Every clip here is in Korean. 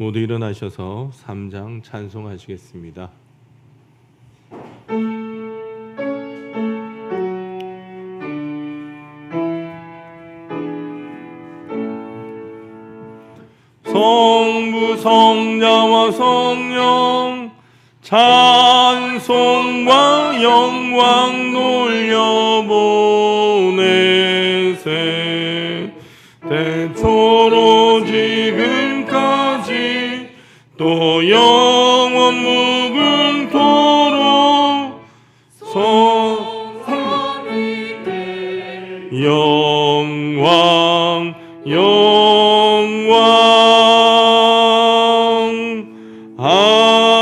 모두 일어나셔서 3장 찬송하시겠습니다. 성부 성자와 성령 찬송과 영광 돌려보내세. 대초로 지금까지 또 영원 무궁토록 영광 아멘.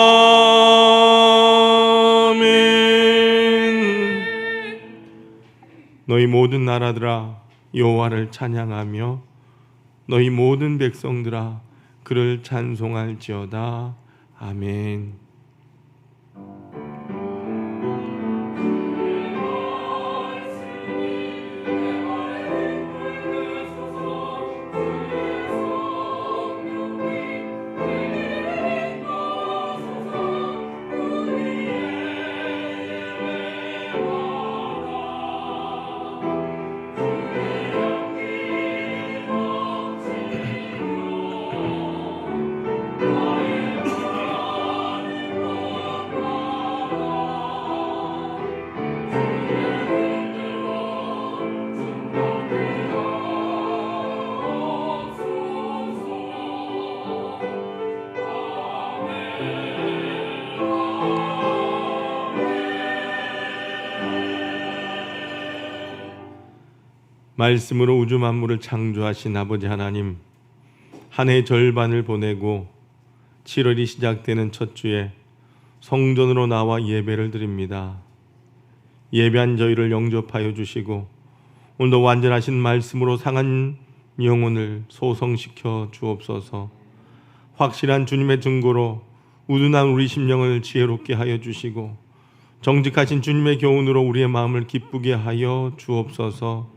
너희 모든 나라들아 여호와를 찬양하며 너희 모든 백성들아 그를 찬송할지어다. 아멘. 말씀으로 우주 만물을 창조하신 아버지 하나님, 한 해 절반을 보내고 7월이 시작되는 첫 주에 성전으로 나와 예배를 드립니다. 예배한 저희를 영접하여 주시고 오늘도 완전하신 말씀으로 상한 영혼을 소성시켜 주옵소서. 확실한 주님의 증거로 우둔한 우리 심령을 지혜롭게 하여 주시고 정직하신 주님의 교훈으로 우리의 마음을 기쁘게 하여 주옵소서.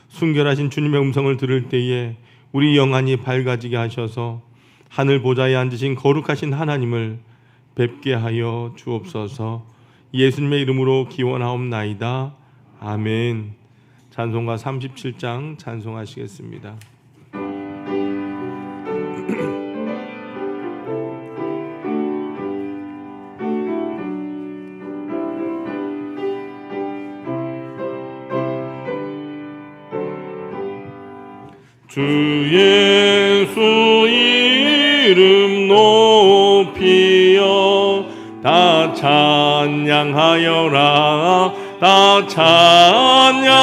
순결하신 주님의 음성을 들을 때에 우리 영안이 밝아지게 하셔서 하늘 보좌에 앉으신 거룩하신 하나님을 뵙게 하여 주옵소서. 예수님의 이름으로 기원하옵나이다. 아멘. 찬송가 37장 찬송하시겠습니다. 주 예수 이름 높이여 다 찬양하여라. 다 찬양하여라.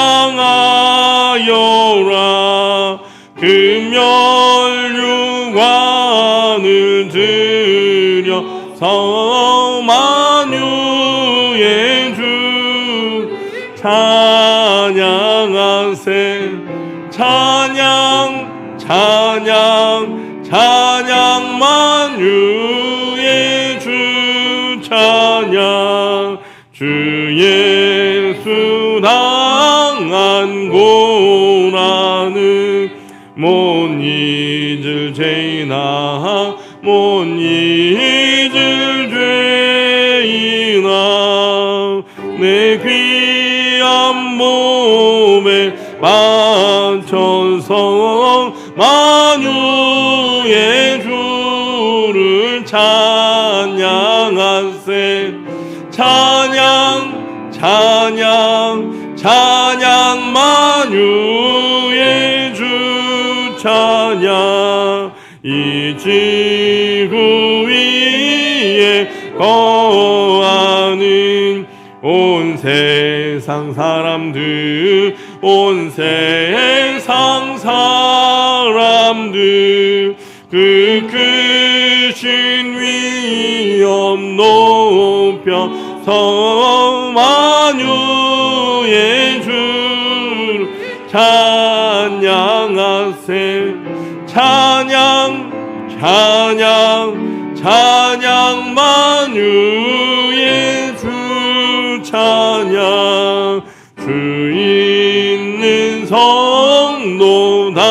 금연유관을 들여서 만유의 주 찬양하세. 찬양 찬양 찬양 만유의 주 찬양. 주 예수 당한 고난은 못 잊을 죄이나 못 잊을 죄이나 내 귀한 몸에 바쳐서 만유의 주를 찬양하세. 찬양 찬양 찬양 만유의 주 찬양. 이 지구 위에 거하는 온 세상 사람들 온 세상 사람들 그 크신 위엄 높여서 만유의 주 찬양하세. 찬양 찬양 찬양 만유의 주 찬양. 주 있는 성도 다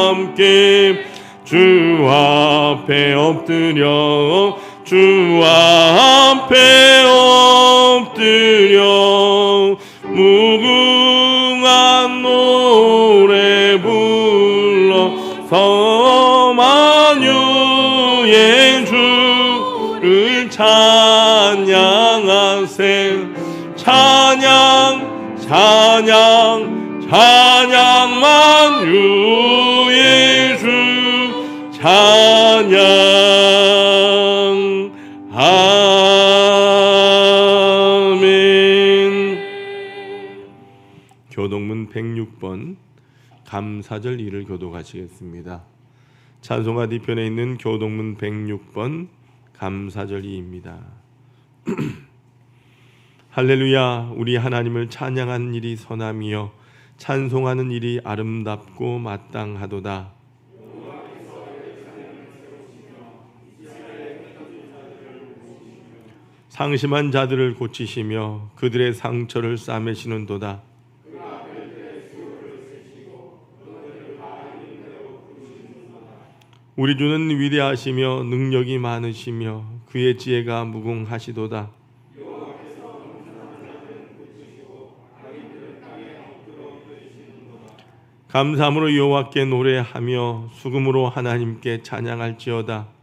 함께 주 앞에 앞에 엎드려 주 앞에 엎드려 무궁한 노래 불러서 만유의 주를 찬양하세. 찬양 찬양 찬양 만유의 주 찬양. 아멘. 교동문 106번 감사절 2를 교독하시겠습니다. 찬송가 뒤편에 있는 교동문 106번 감사절 2입니다. 할렐루야. 우리 하나님을 찬양하는 일이 선함이요 찬송하는 일이 아름답고 마땅하도다. 상심한 자들을 고치시며 그들의 상처를 싸매시는도다. 우리 주는 위대하시며 능력이 많으시며 그의 지혜가 무궁하시도다. 감사함으로 여호와께 노래하며 수금으로 하나님께 찬양할지어다.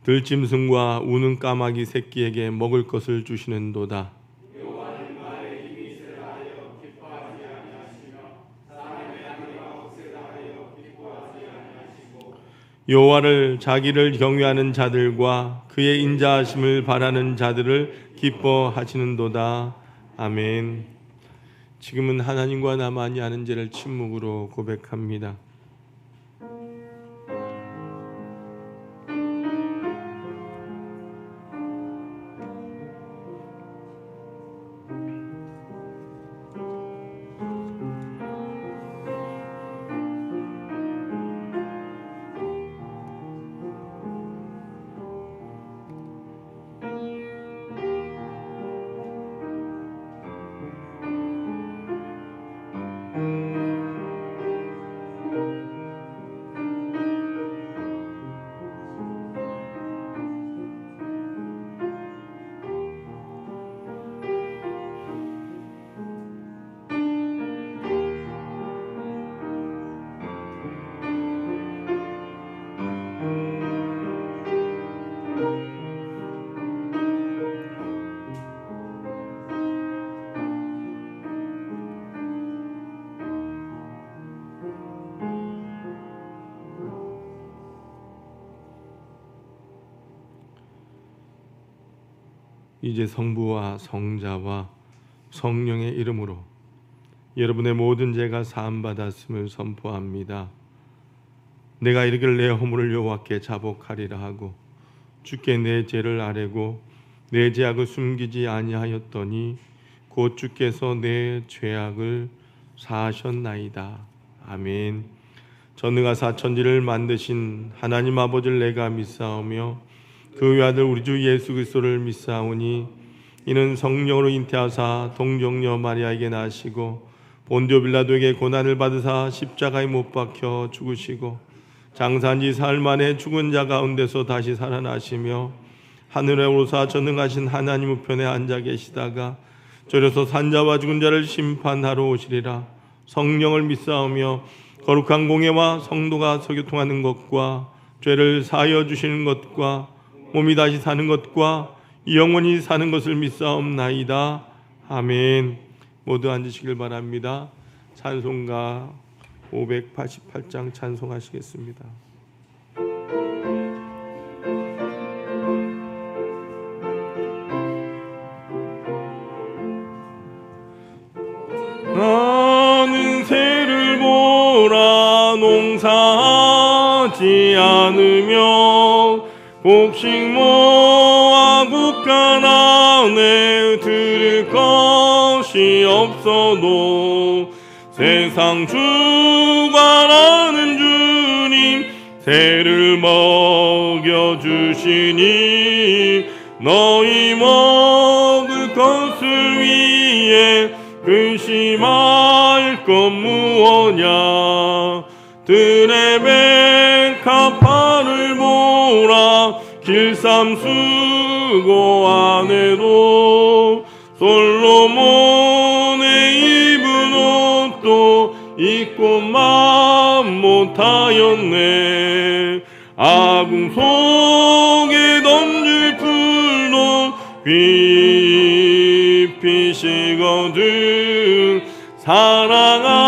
들짐승과 우는 까마귀 새끼에게 먹을 것을 주시는도다. 여호와를 자기를 경외하는 자들과 그의 인자하심을 바라는 자들을 기뻐하시는도다. 아멘. 지금은 하나님과 나만이 아는 죄를 침묵으로 고백합니다. 이제 성부와 성자와 성령의 이름으로 여러분의 모든 죄가 사함받았음을 선포합니다. 내가 이르기를 내 허물을 여호와께 자복하리라 하고 주께 내 죄를 아뢰고 내 죄악을 숨기지 아니하였더니 곧 주께서 내 죄악을 사하셨나이다. 아멘. 전능하사 천지를 만드신 하나님 아버지를 내가 믿사오며 그 외아들 우리 주 예수 그리스도를 믿사오니 이는 성령으로 잉태하사 동정녀 마리아에게 나시고 본디오 빌라도에게 고난을 받으사 십자가에 못 박혀 죽으시고 장사한 지 사흘 만에 죽은 자 가운데서 다시 살아나시며 하늘에 오르사 전능하신 하나님 우편에 앉아 계시다가 저려서 산자와 죽은 자를 심판하러 오시리라. 성령을 믿사오며 거룩한 공예와 성도가 서교통하는 것과 죄를 사하여 주시는 것과 몸이 다시 사는 것과 영원히 사는 것을 믿사옵나이다. 아멘. 모두 앉으시길 바랍니다. 찬송가 588장 찬송하시겠습니다. 나는 새를 보라 농사하지 않으며 곡식 모아 국간 안에 들을 것이 없어도 세상 주관하는 주님 새를 먹여주시니 너희 먹을 것을 위해 의심할 것 무엇냐. 들의 백합화를 보라. 길삼수고 안에도 솔로몬의 입은 옷도 입고 맘 못하였네. 아궁 속에 던질 풀도 휘피시거든. 사랑하는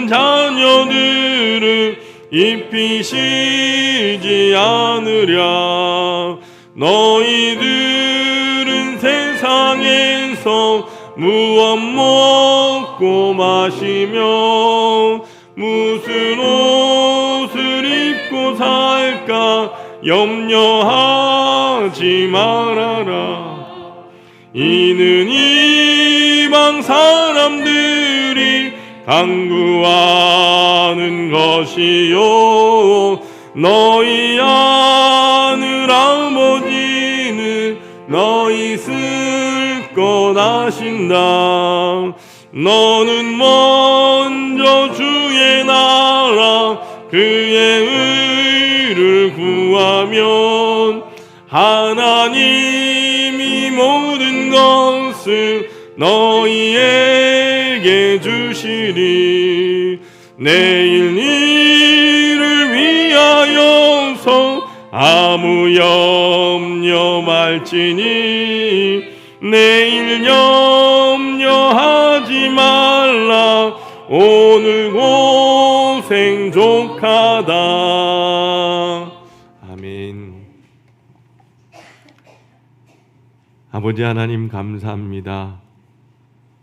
자녀들은 입히시지 않으랴. 너희들은 세상에서 무엇 먹고 마시며 무슨 옷을 입고 살까 염려하지 말아라. 이는 이방 사람들이 간구하는 것이요 너희 하늘 아버지는 너희 쓸 것 아신다. 너는 먼저 주의 나라 그의 의를 구하면 하나님이 모든 것을 너희에게 주시리. 내일 일을 위하여서 아무 염려 말지니 내일 염려하지 말라. 오늘 고생 족하다. 아멘. 아버지 하나님 감사합니다.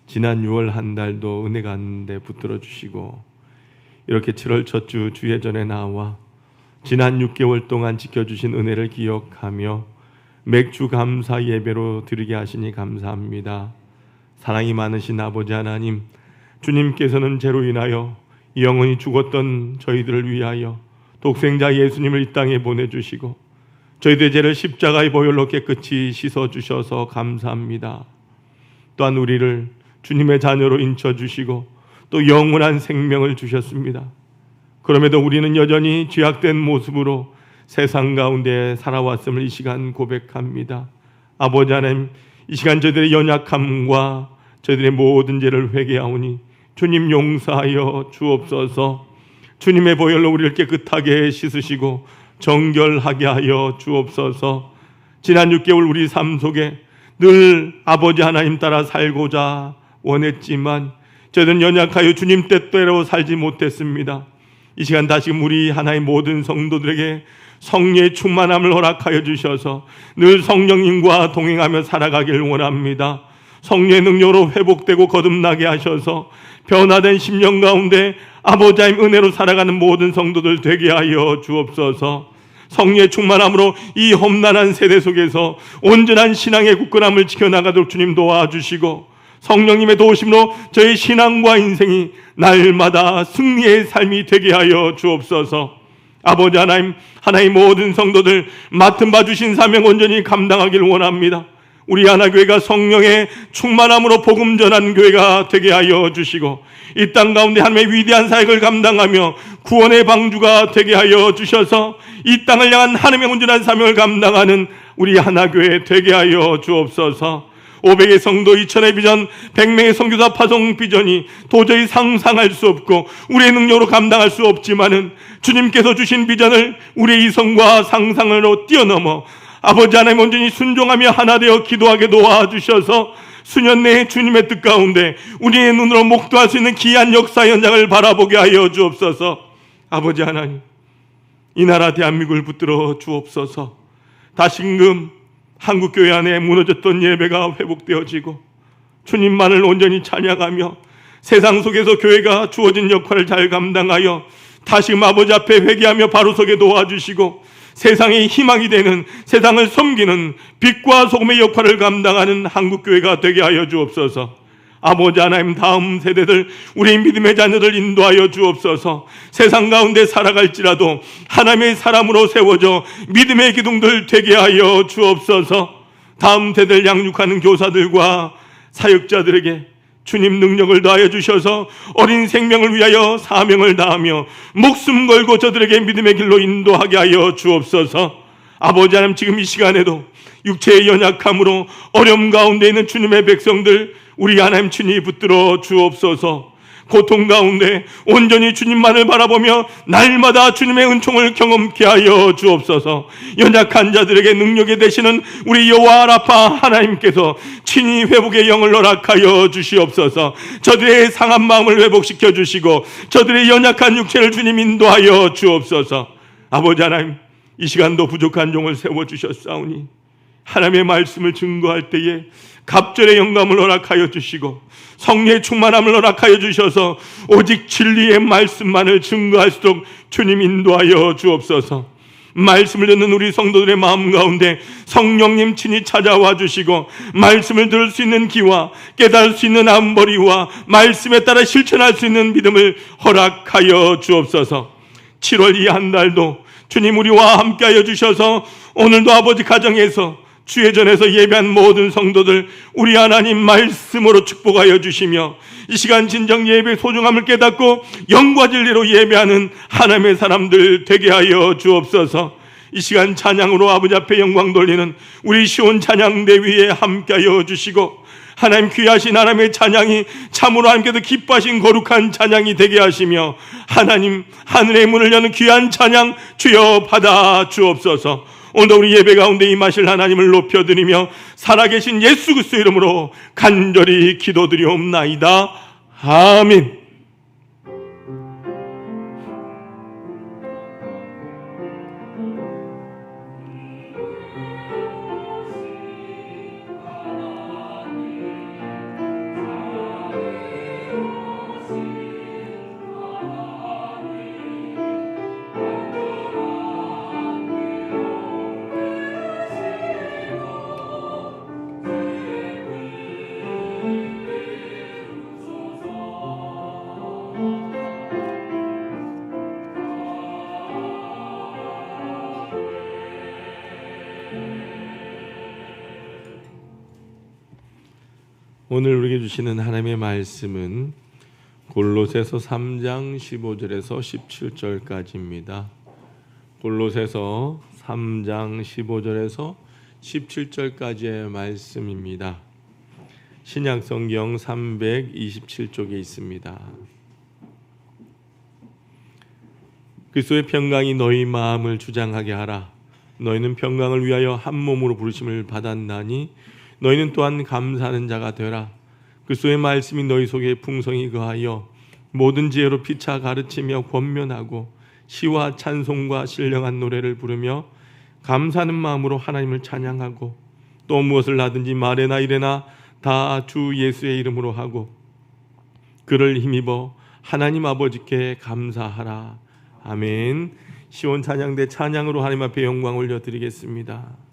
지난 6월 한 달도 은혜 가운데 붙들어 주시고 이렇게 7월 첫 주 주예전에 나와 지난 6개월 동안 지켜주신 은혜를 기억하며 맥주 감사 예배로 드리게 하시니 감사합니다. 사랑이 많으신 아버지 하나님, 주님께서는 죄로 인하여 영원히 죽었던 저희들을 위하여 독생자 예수님을 이 땅에 보내주시고 저희들의 죄를 십자가의 보혈로 깨끗이 씻어주셔서 감사합니다. 또한 우리를 주님의 자녀로 인쳐주시고 또 영원한 생명을 주셨습니다. 그럼에도 우리는 여전히 죄악된 모습으로 세상 가운데 살아왔음을 이 시간 고백합니다. 아버지 하나님, 이 시간 저희들의 연약함과 저희들의 모든 죄를 회개하오니 주님 용서하여 주옵소서. 주님의 보혈로 우리를 깨끗하게 씻으시고 정결하게 하여 주옵소서. 지난 6개월 우리 삶 속에 늘 아버지 하나님 따라 살고자 원했지만 저희는 연약하여 주님 뜻대로 살지 못했습니다. 이 시간 다시금 우리 하나의 모든 성도들에게 성령의 충만함을 허락하여 주셔서 늘 성령님과 동행하며 살아가길 원합니다. 성령의 능력으로 회복되고 거듭나게 하셔서 변화된 심령 가운데 아버지 하나님 은혜로 살아가는 모든 성도들 되게 하여 주옵소서. 성령의 충만함으로 이 험난한 세대 속에서 온전한 신앙의 굳건함을 지켜나가도록 주님 도와주시고 성령님의 도우심으로 저희 신앙과 인생이 날마다 승리의 삶이 되게 하여 주옵소서. 아버지 하나님, 하나의 모든 성도들 맡은 바 주신 사명 온전히 감당하길 원합니다. 우리 하나교회가 성령의 충만함으로 복음 전하는 교회가 되게 하여 주시고 이 땅 가운데 하나님의 위대한 사역을 감당하며 구원의 방주가 되게 하여 주셔서 이 땅을 향한 하나님의 온전한 사명을 감당하는 우리 하나교회 되게 하여 주옵소서. 500의 성도 2000의 비전, 100명의 선교사 파송 비전이 도저히 상상할 수 없고 우리의 능력으로 감당할 수 없지만은 주님께서 주신 비전을 우리의 이성과 상상으로 뛰어넘어 아버지 하나님 온전히 순종하며 하나 되어 기도하게 도와주셔서 수년 내에 주님의 뜻 가운데 우리의 눈으로 목도할 수 있는 귀한 역사 현장을 바라보게 하여 주옵소서. 아버지 하나님, 이 나라 대한민국을 붙들어 주옵소서. 다시금 한국교회 안에 무너졌던 예배가 회복되어지고 주님만을 온전히 찬양하며 세상 속에서 교회가 주어진 역할을 잘 감당하여 다시금 아버지 앞에 회개하며 바로 서게 도와주시고 세상의 희망이 되는, 세상을 섬기는 빛과 소금의 역할을 감당하는 한국교회가 되게 하여 주옵소서. 아버지 하나님, 다음 세대들 우리 믿음의 자녀들 인도하여 주옵소서. 세상 가운데 살아갈지라도 하나님의 사람으로 세워져 믿음의 기둥들 되게 하여 주옵소서. 다음 세대를 양육하는 교사들과 사역자들에게 주님 능력을 다하여 주셔서 어린 생명을 위하여 사명을 다하며 목숨 걸고 저들에게 믿음의 길로 인도하게 하여 주옵소서. 아버지 하나님, 지금 이 시간에도 육체의 연약함으로 어려움 가운데 있는 주님의 백성들, 우리 하나님 친히 붙들어 주옵소서. 고통 가운데 온전히 주님만을 바라보며 날마다 주님의 은총을 경험케 하여 주옵소서. 연약한 자들에게 능력이 되시는 우리 여호와 라파 하나님께서 친히 회복의 영을 허락하여 주시옵소서. 저들의 상한 마음을 회복시켜 주시고 저들의 연약한 육체를 주님 인도하여 주옵소서. 아버지 하나님, 이 시간도 부족한 종을 세워주셨사오니 하나님의 말씀을 증거할 때에 갑절의 영감을 허락하여 주시고 성령의 충만함을 허락하여 주셔서 오직 진리의 말씀만을 증거할수록 주님 인도하여 주옵소서. 말씀을 듣는 우리 성도들의 마음 가운데 성령님 친히 찾아와 주시고 말씀을 들을 수 있는 귀와 깨달을 수 있는 안머리와 말씀에 따라 실천할 수 있는 믿음을 허락하여 주옵소서. 7월 이 한 달도 주님 우리와 함께하여 주셔서 오늘도 아버지 가정에서 주의 전에서 예배한 모든 성도들 우리 하나님 말씀으로 축복하여 주시며 이 시간 진정 예배의 소중함을 깨닫고 영과 진리로 예배하는 하나님의 사람들 되게 하여 주옵소서. 이 시간 찬양으로 아버지 앞에 영광 돌리는 우리 시온 찬양대 위에 함께하여 주시고 하나님 귀하신 하나님의 찬양이 참으로 하나님께서 기뻐하신 거룩한 찬양이 되게 하시며 하나님 하늘의 문을 여는 귀한 찬양 주여 받아 주옵소서. 오늘 우리 예배 가운데 임하실 하나님을 높여드리며 살아계신 예수 그리스도 이름으로 간절히 기도드리옵나이다. 아멘. 오늘 우리에게 주시는 하나님의 말씀은 골로새서 3장 15절에서 17절까지입니다. 골로새서 3장 15절에서 17절까지의 말씀입니다. 신약성경 327쪽에 있습니다. 그리스도의 평강이 너희 마음을 주장하게 하라. 너희는 평강을 위하여 한 몸으로 부르심을 받았나니 너희는 또한 감사하는 자가 되라. 그리스도의 말씀이 너희 속에 풍성히 거하여 모든 지혜로 피차 가르치며 권면하고 시와 찬송과 신령한 노래를 부르며 감사하는 마음으로 하나님을 찬양하고 또 무엇을 하든지 말에나 이래나 다 주 예수의 이름으로 하고 그를 힘입어 하나님 아버지께 감사하라. 아멘. 시온 찬양대 찬양으로 하나님 앞에 영광 올려드리겠습니다.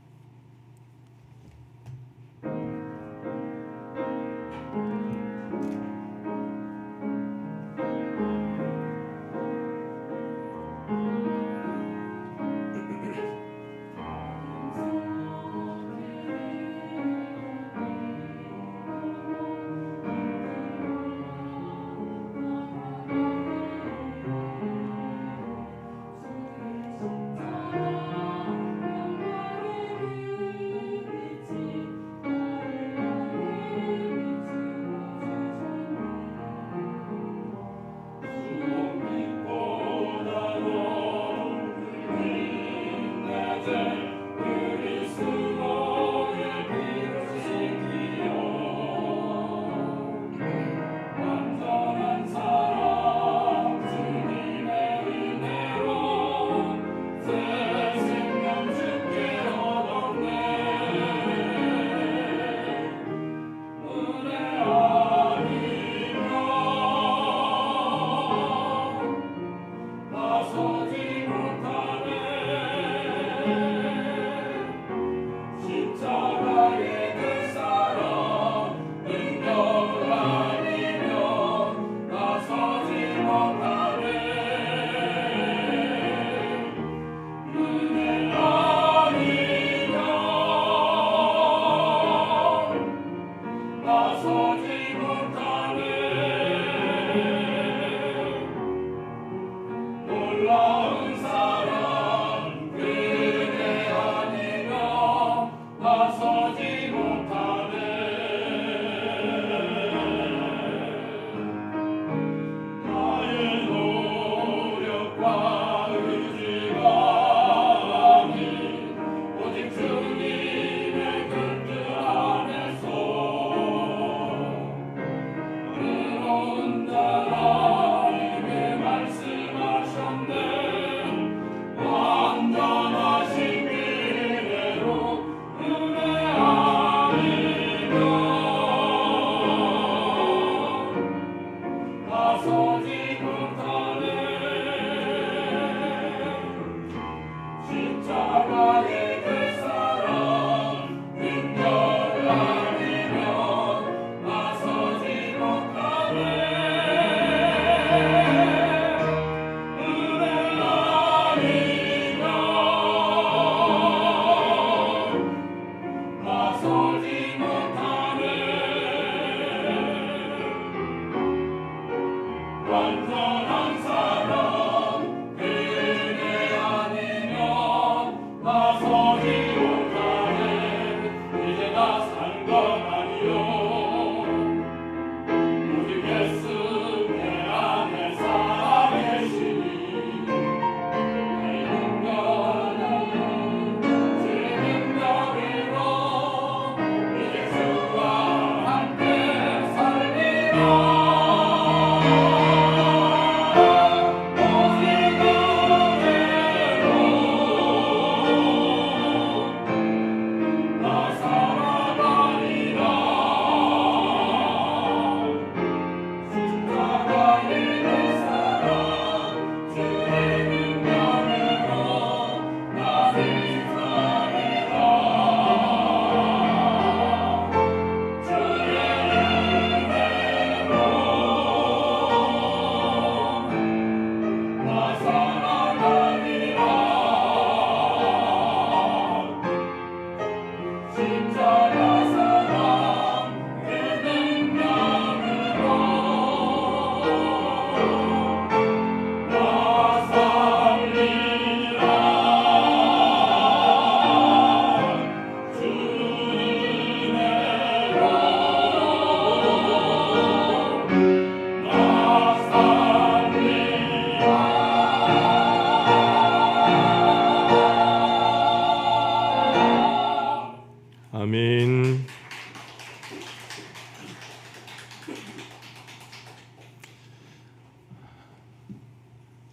아멘.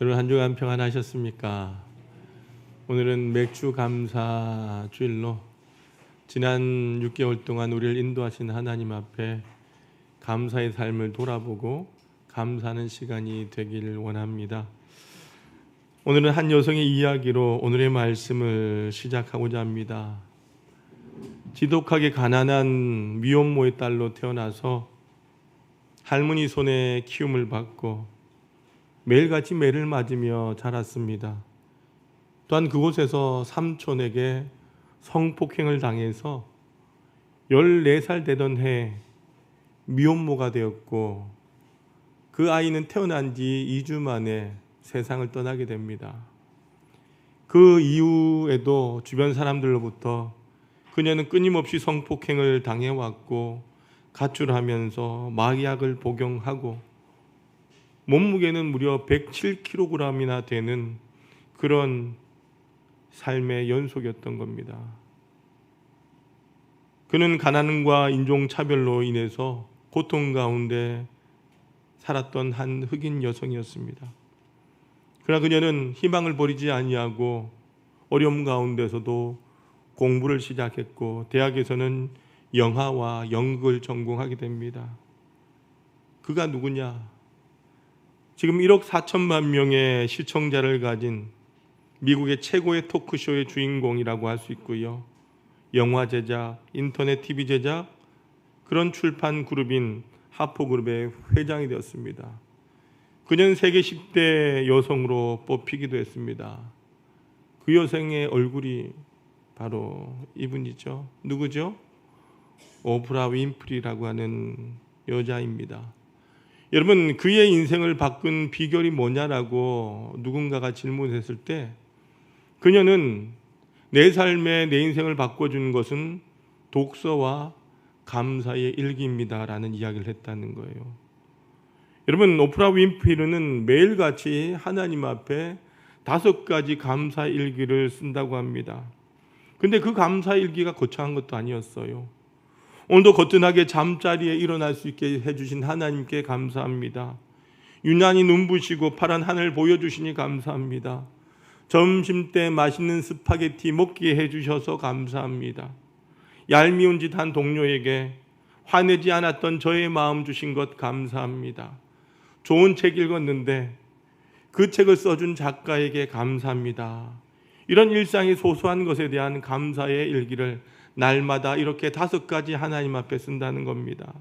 여러분 한 주간 평안하셨습니까? 오늘은 맥주 감사 주일로 지난 6개월 동안 우리를 인도하신 하나님 앞에 감사의 삶을 돌아보고 감사하는 시간이 되기를 원합니다. 오늘은 한 여성의 이야기로 오늘의 말씀을 시작하고자 합니다. 지독하게 가난한 미혼모의 딸로 태어나서 할머니 손에 키움을 받고 매일같이 매를 맞으며 자랐습니다. 또한 그곳에서 삼촌에게 성폭행을 당해서 14살 되던 해 미혼모가 되었고 그 아이는 태어난 지 2주 만에 세상을 떠나게 됩니다. 그 이후에도 주변 사람들로부터 그녀는 끊임없이 성폭행을 당해왔고 가출하면서 마약을 복용하고 몸무게는 무려 107kg이나 되는 그런 삶의 연속이었던 겁니다. 그는 가난과 인종차별로 인해서 고통 가운데 살았던 한 흑인 여성이었습니다. 그러나 그녀는 희망을 버리지 아니하고 어려움 가운데서도 공부를 시작했고 대학에서는 영화와 연극을 전공하게 됩니다. 그가 누구냐? 지금 1억 4천만 명의 시청자를 가진 미국의 최고의 토크쇼의 주인공이라고 할 수 있고요. 영화 제작, 인터넷 TV 제작, 그런 출판 그룹인 하포그룹의 회장이 되었습니다. 그녀는 세계 10대 여성으로 뽑히기도 했습니다. 그 여성의 얼굴이 바로 이분이죠. 누구죠? 오프라 윈프리라고 하는 여자입니다. 여러분, 그의 인생을 바꾼 비결이 뭐냐라고 누군가가 질문했을 때 그녀는 내 삶에 내 인생을 바꿔준 것은 독서와 감사의 일기입니다 라는 이야기를 했다는 거예요. 여러분, 오프라 윈프리는 매일같이 하나님 앞에 5가지 감사 일기를 쓴다고 합니다. 근데 그 감사 일기가 거창한 것도 아니었어요. 오늘도 거뜬하게 잠자리에 일어날 수 있게 해주신 하나님께 감사합니다. 유난히 눈부시고 파란 하늘 보여주시니 감사합니다. 점심때 맛있는 스파게티 먹게 해주셔서 감사합니다. 얄미운 짓 한 동료에게 화내지 않았던 저의 마음 주신 것 감사합니다. 좋은 책 읽었는데 그 책을 써준 작가에게 감사합니다. 이런 일상의 소소한 것에 대한 감사의 일기를 날마다 이렇게 5가지 하나님 앞에 쓴다는 겁니다.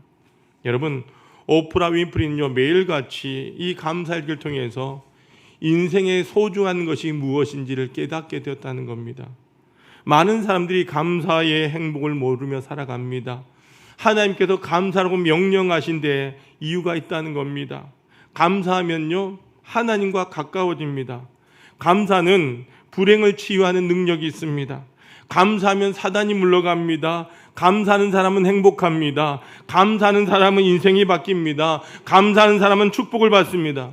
여러분, 오프라 윈프리는요, 매일같이 이 감사일기를 통해서 인생의 소중한 것이 무엇인지를 깨닫게 되었다는 겁니다. 많은 사람들이 감사의 행복을 모르며 살아갑니다. 하나님께서 감사라고 명령하신 데 이유가 있다는 겁니다. 감사하면요, 하나님과 가까워집니다. 감사는 불행을 치유하는 능력이 있습니다. 감사하면 사단이 물러갑니다. 감사하는 사람은 행복합니다. 감사하는 사람은 인생이 바뀝니다. 감사하는 사람은 축복을 받습니다.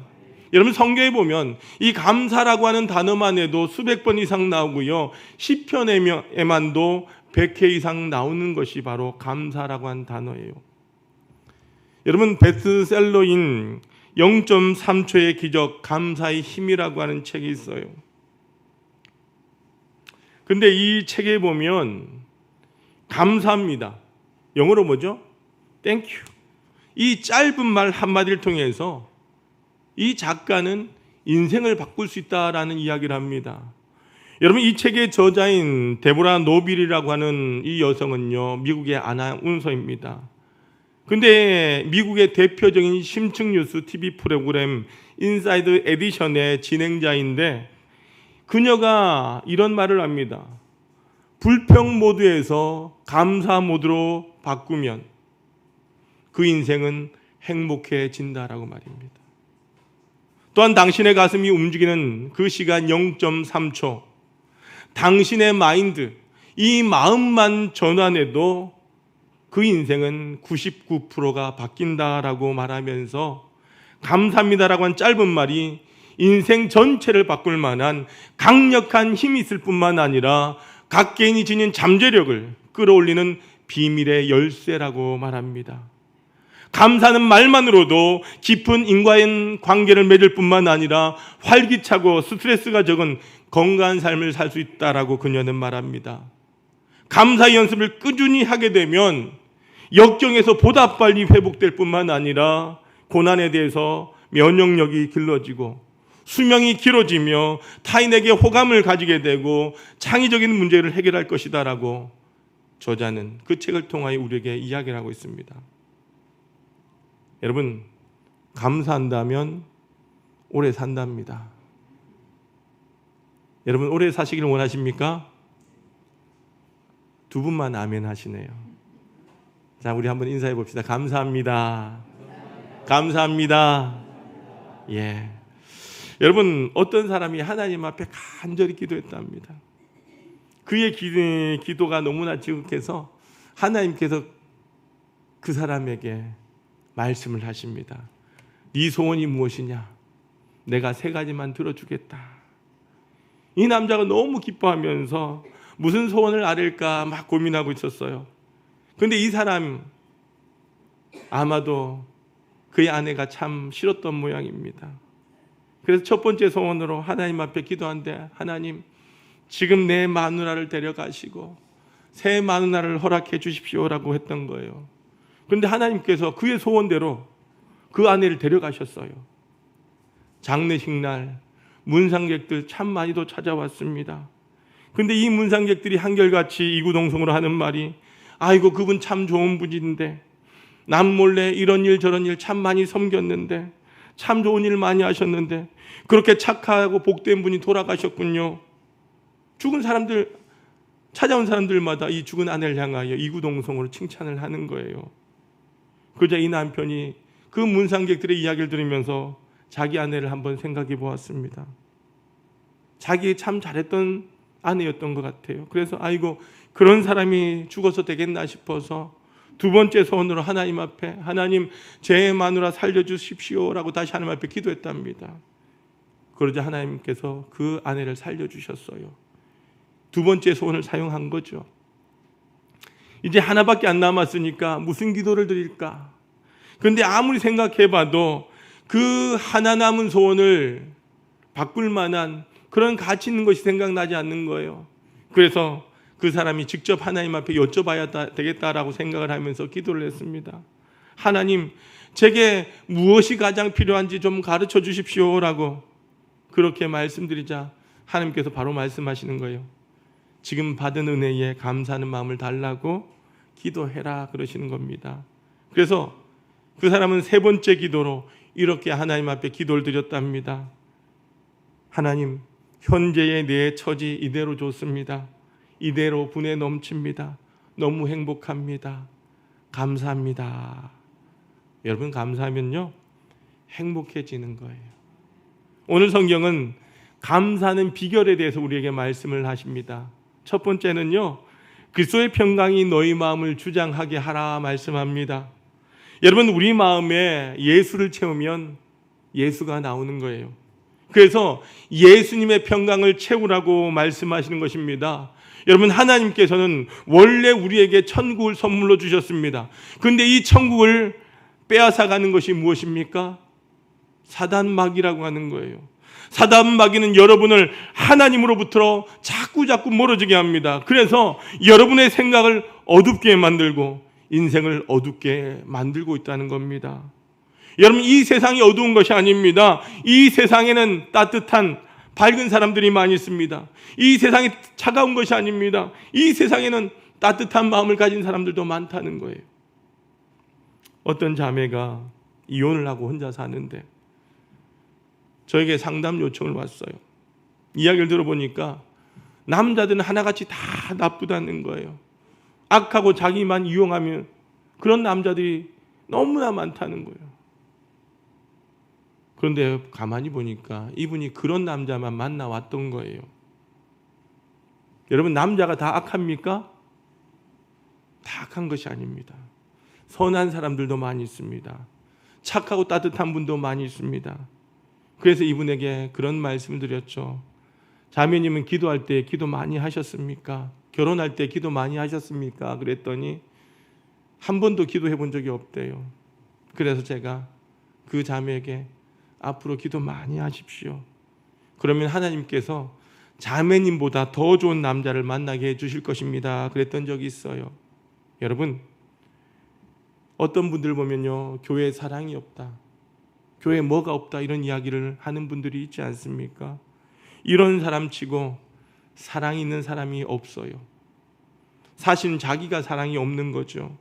여러분, 성경에 보면 이 감사라고 하는 단어만 해도 수백 번 이상 나오고요, 시편에만도 100회 이상 나오는 것이 바로 감사라고 하는 단어예요. 여러분, 베스트셀러인 0.3초의 기적, 감사의 힘이라고 하는 책이 있어요. 근데 이 책에 보면 감사합니다, 영어로 뭐죠? Thank you. 이 짧은 말 한마디를 통해서 이 작가는 인생을 바꿀 수 있다라는 이야기를 합니다. 여러분, 이 책의 저자인 데보라 노빌이라고 하는 이 여성은요, 미국의 아나운서입니다. 근데 미국의 대표적인 심층 뉴스 TV 프로그램 인사이드 에디션의 진행자인데, 그녀가 이런 말을 합니다. 불평 모드에서 감사 모드로 바꾸면 그 인생은 행복해진다라고 말입니다. 또한 당신의 가슴이 움직이는 그 시간 0.3초, 당신의 마인드, 이 마음만 전환해도 그 인생은 99%가 바뀐다라고 말하면서 감사합니다라고 한 짧은 말이 인생 전체를 바꿀 만한 강력한 힘이 있을 뿐만 아니라 각 개인이 지닌 잠재력을 끌어올리는 비밀의 열쇠라고 말합니다. 감사는 말만으로도 깊은 인과인 관계를 맺을 뿐만 아니라 활기차고 스트레스가 적은 건강한 삶을 살 수 있다라고 그녀는 말합니다. 감사 연습을 꾸준히 하게 되면 역경에서 보다 빨리 회복될 뿐만 아니라 고난에 대해서 면역력이 길러지고 수명이 길어지며 타인에게 호감을 가지게 되고 창의적인 문제를 해결할 것이다라고 저자는 그 책을 통하여 우리에게 이야기를 하고 있습니다. 여러분, 감사한다면 오래 산답니다. 여러분, 오래 사시기를 원하십니까? 두 분만 아멘 하시네요. 자, 우리 한번 인사해 봅시다. 감사합니다. 감사합니다. 예. 여러분, 어떤 사람이 하나님 앞에 간절히 기도했답니다. 그의 기도가 너무나 지극해서 하나님께서 그 사람에게 말씀을 하십니다. 네 소원이 무엇이냐? 내가 3가지만 들어주겠다. 이 남자가 너무 기뻐하면서 무슨 소원을 아뢰까 막 고민하고 있었어요. 그런데 이 사람 아마도 그의 아내가 참 싫었던 모양입니다. 그래서 첫 번째 소원으로 하나님 앞에 기도한데, 하나님, 지금 내 마누라를 데려가시고 새 마누라를 허락해 주십시오라고 했던 거예요. 그런데 하나님께서 그의 소원대로 그 아내를 데려가셨어요. 장례식 날 문상객들 참 많이도 찾아왔습니다. 그런데 이 문상객들이 한결같이 이구동성으로 하는 말이, 아이고, 그분 참 좋은 분인데 남몰래 이런 일 저런 일 참 많이 섬겼는데 참 좋은 일 많이 하셨는데 그렇게 착하고 복된 분이 돌아가셨군요. 죽은 사람들, 찾아온 사람들마다 이 죽은 아내를 향하여 이구동성으로 칭찬을 하는 거예요. 그러자 이 남편이 그 문상객들의 이야기를 들으면서 자기 아내를 한번 생각해 보았습니다. 자기 참 잘했던 아내였던 것 같아요. 그래서 아이고, 그런 사람이 죽어서 되겠나 싶어서 두 번째 소원으로 하나님 앞에, 하나님, 제 마누라 살려주십시오라고 다시 하나님 앞에 기도했답니다. 그러자 하나님께서 그 아내를 살려주셨어요. 두 번째 소원을 사용한 거죠. 이제 하나밖에 안 남았으니까 무슨 기도를 드릴까? 그런데 아무리 생각해봐도 그 하나 남은 소원을 바꿀 만한 그런 가치 있는 것이 생각나지 않는 거예요. 그래서 그 사람이 직접 하나님 앞에 여쭤봐야 되겠다라고 생각을 하면서 기도를 했습니다. 하나님, 제게 무엇이 가장 필요한지 좀 가르쳐 주십시오라고 그렇게 말씀드리자 하나님께서 바로 말씀하시는 거예요. 지금 받은 은혜에 감사하는 마음을 달라고 기도해라 그러시는 겁니다. 그래서 그 사람은 세 번째 기도로 이렇게 하나님 앞에 기도를 드렸답니다. 하나님, 현재의 내 처지 이대로 좋습니다. 이대로 분에 넘칩니다. 너무 행복합니다. 감사합니다. 여러분, 감사하면요 행복해지는 거예요. 오늘 성경은 감사하는 비결에 대해서 우리에게 말씀을 하십니다. 첫 번째는요, 그리스도의 평강이 너희 마음을 주장하게 하라 말씀합니다. 여러분, 우리 마음에 예수를 채우면 예수가 나오는 거예요. 그래서 예수님의 평강을 채우라고 말씀하시는 것입니다. 여러분, 하나님께서는 원래 우리에게 천국을 선물로 주셨습니다. 그런데 이 천국을 빼앗아가는 것이 무엇입니까? 사단마귀라고 하는 거예요. 사단마귀는 여러분을 하나님으로부터 자꾸 멀어지게 합니다. 그래서 여러분의 생각을 어둡게 만들고 인생을 어둡게 만들고 있다는 겁니다. 여러분, 이 세상이 어두운 것이 아닙니다. 이 세상에는 따뜻한 밝은 사람들이 많이 있습니다. 이 세상이 차가운 것이 아닙니다. 이 세상에는 따뜻한 마음을 가진 사람들도 많다는 거예요. 어떤 자매가 이혼을 하고 혼자 사는데 저에게 상담 요청을 왔어요. 이야기를 들어보니까 남자들은 하나같이 다 나쁘다는 거예요. 악하고 자기만 이용하면 그런 남자들이 너무나 많다는 거예요. 그런데 가만히 보니까 이분이 그런 남자만 만나왔던 거예요. 여러분, 남자가 다 악합니까? 다 악한 것이 아닙니다. 선한 사람들도 많이 있습니다. 착하고 따뜻한 분도 많이 있습니다. 그래서 이분에게 그런 말씀을 드렸죠. 자매님은 기도할 때 기도 많이 하셨습니까? 결혼할 때 기도 많이 하셨습니까? 그랬더니 한 번도 기도해 본 적이 없대요. 그래서 제가 그 자매에게 앞으로 기도 많이 하십시오. 그러면 하나님께서 자매님보다 더 좋은 남자를 만나게 해주실 것입니다. 그랬던 적이 있어요. 여러분, 어떤 분들 보면요, 교회에 사랑이 없다, 교회에 뭐가 없다, 이런 이야기를 하는 분들이 있지 않습니까? 이런 사람 치고 사랑이 있는 사람이 없어요. 사실은 자기가 사랑이 없는 거죠.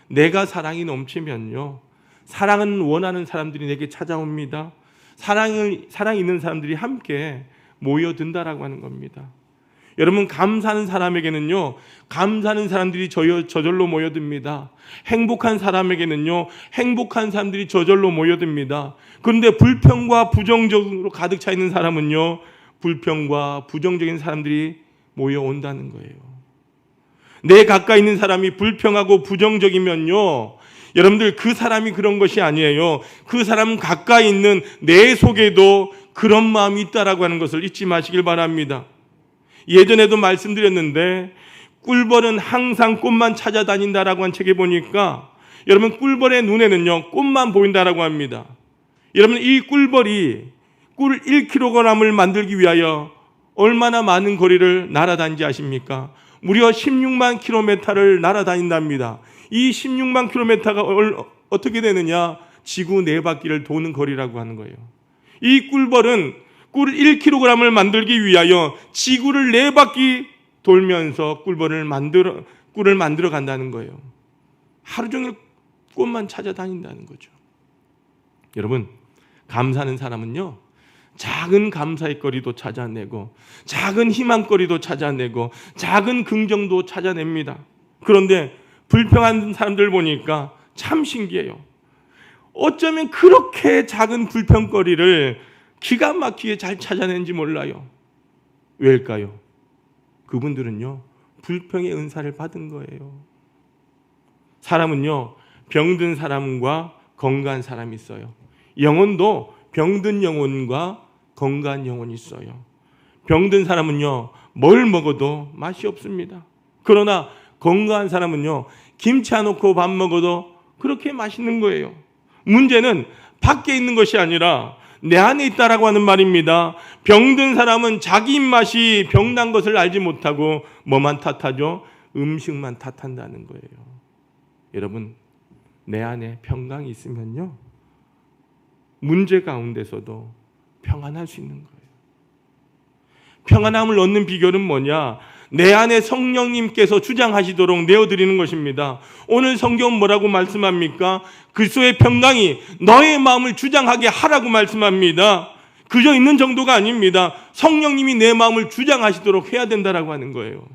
내가 사랑이 넘치면요, 사랑은 원하는 사람들이 내게 찾아옵니다. 사랑이 있는 사람들이 함께 모여든다라고 하는 겁니다. 여러분, 감사하는 사람에게는요, 감사하는 사람들이 저절로 모여듭니다. 행복한 사람에게는요, 행복한 사람들이 저절로 모여듭니다. 그런데 불평과 부정적으로 가득 차 있는 사람은요, 불평과 부정적인 사람들이 모여온다는 거예요. 내 가까이 있는 사람이 불평하고 부정적이면요, 여러분들, 그 사람이 그런 것이 아니에요. 그 사람 가까이 있는 내 속에도 그런 마음이 있다라고 하는 것을 잊지 마시길 바랍니다. 예전에도 말씀드렸는데, 꿀벌은 항상 꽃만 찾아다닌다라고 한 책에 보니까 여러분, 꿀벌의 눈에는요, 꽃만 보인다라고 합니다. 여러분, 이 꿀벌이 꿀 1kg을 만들기 위하여 얼마나 많은 거리를 날아다니는지 아십니까? 무려 16만 킬로미터를 날아다닌답니다. 이 16만 킬로미터가 어떻게 되느냐? 지구 4바퀴를 도는 거리라고 하는 거예요. 이 꿀벌은 꿀 1kg을 만들기 위하여 지구를 4바퀴 돌면서 꿀을 만들어 간다는 거예요. 하루 종일 꽃만 찾아다닌다는 거죠. 여러분, 감사하는 사람은요, 작은 감사의 거리도 찾아내고, 작은 희망거리도 찾아내고, 작은 긍정도 찾아냅니다. 그런데 불평한 사람들 보니까 참 신기해요. 어쩌면 그렇게 작은 불평거리를 기가 막히게 잘 찾아낸지 몰라요. 왜일까요? 그분들은요, 불평의 은사를 받은 거예요. 사람은요, 병든 사람과 건강한 사람이 있어요. 영혼도 병든 영혼과 건강한 영혼이 있어요. 병든 사람은요, 뭘 먹어도 맛이 없습니다. 그러나 건강한 사람은요, 김치 안 넣고 밥 먹어도 그렇게 맛있는 거예요. 문제는 밖에 있는 것이 아니라 내 안에 있다라고 하는 말입니다. 병든 사람은 자기 입맛이 병난 것을 알지 못하고 뭐만 탓하죠? 음식만 탓한다는 거예요. 여러분, 내 안에 평강이 있으면요, 문제 가운데서도 평안할 수 있는 거예요. 평안함을 얻는 비결은 뭐냐? 내 안에 성령님께서 주장하시도록 내어드리는 것입니다. 오늘 성경은 뭐라고 말씀합니까? 그리스도의 평강이 너의 마음을 주장하게 하라고 말씀합니다. 그저 있는 정도가 아닙니다. 성령님이 내 마음을 주장하시도록 해야 된다라고 하는 거예요.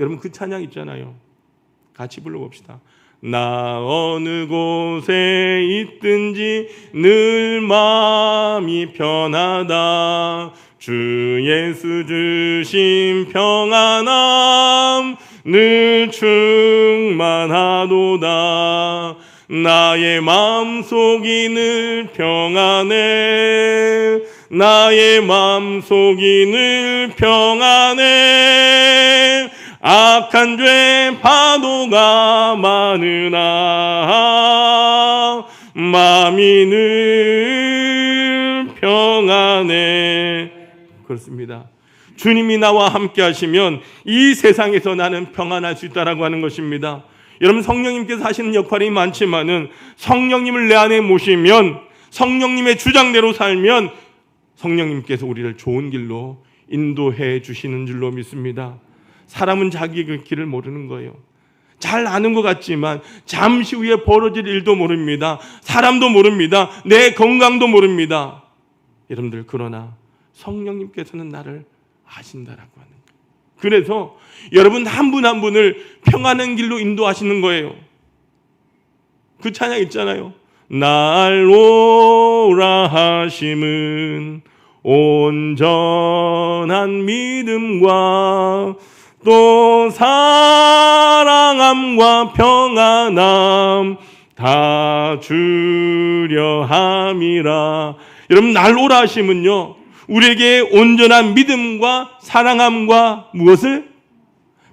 여러분, 그 찬양 있잖아요. 같이 불러봅시다. 나 어느 곳에 있든지 늘 마음이 편하다. 주 예수 주신 평안함 늘 충만하도다. 나의 마음속이 늘 평안해. 나의 마음속이 늘 평안해. 악한 죄 파도가 많으나 마음이 늘 평안해. 그렇습니다. 주님이 나와 함께 하시면 이 세상에서 나는 평안할 수 있다라고 하는 것입니다. 여러분, 성령님께서 하시는 역할이 많지만은 성령님을 내 안에 모시면, 성령님의 주장대로 살면 성령님께서 우리를 좋은 길로 인도해 주시는 줄로 믿습니다. 사람은 자기의 그 길을 모르는 거예요. 잘 아는 것 같지만 잠시 후에 벌어질 일도 모릅니다. 사람도 모릅니다. 내 건강도 모릅니다. 여러분들, 그러나 성령님께서는 나를 아신다라고 하는 거예요. 그래서 여러분 한 분 한 분을 평안한 길로 인도하시는 거예요. 그 찬양 있잖아요. 날 오라 하심은 온전한 믿음과 또 사랑함과 평안함 다 주려 함이라. 여러분, 날 오라 하심은요, 우리에게 온전한 믿음과 사랑함과 무엇을?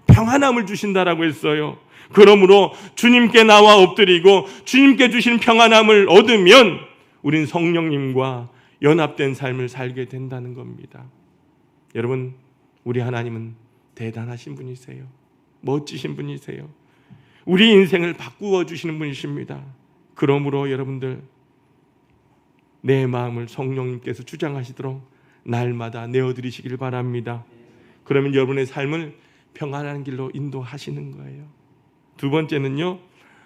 평안함을 주신다라고 했어요. 그러므로 주님께 나와 엎드리고 주님께 주신 평안함을 얻으면 우린 성령님과 연합된 삶을 살게 된다는 겁니다. 여러분, 우리 하나님은 대단하신 분이세요. 멋지신 분이세요. 우리 인생을 바꾸어 주시는 분이십니다. 그러므로 여러분들, 내 마음을 성령님께서 주장하시도록 날마다 내어드리시길 바랍니다. 그러면 여러분의 삶을 평안한 길로 인도하시는 거예요. 두 번째는요,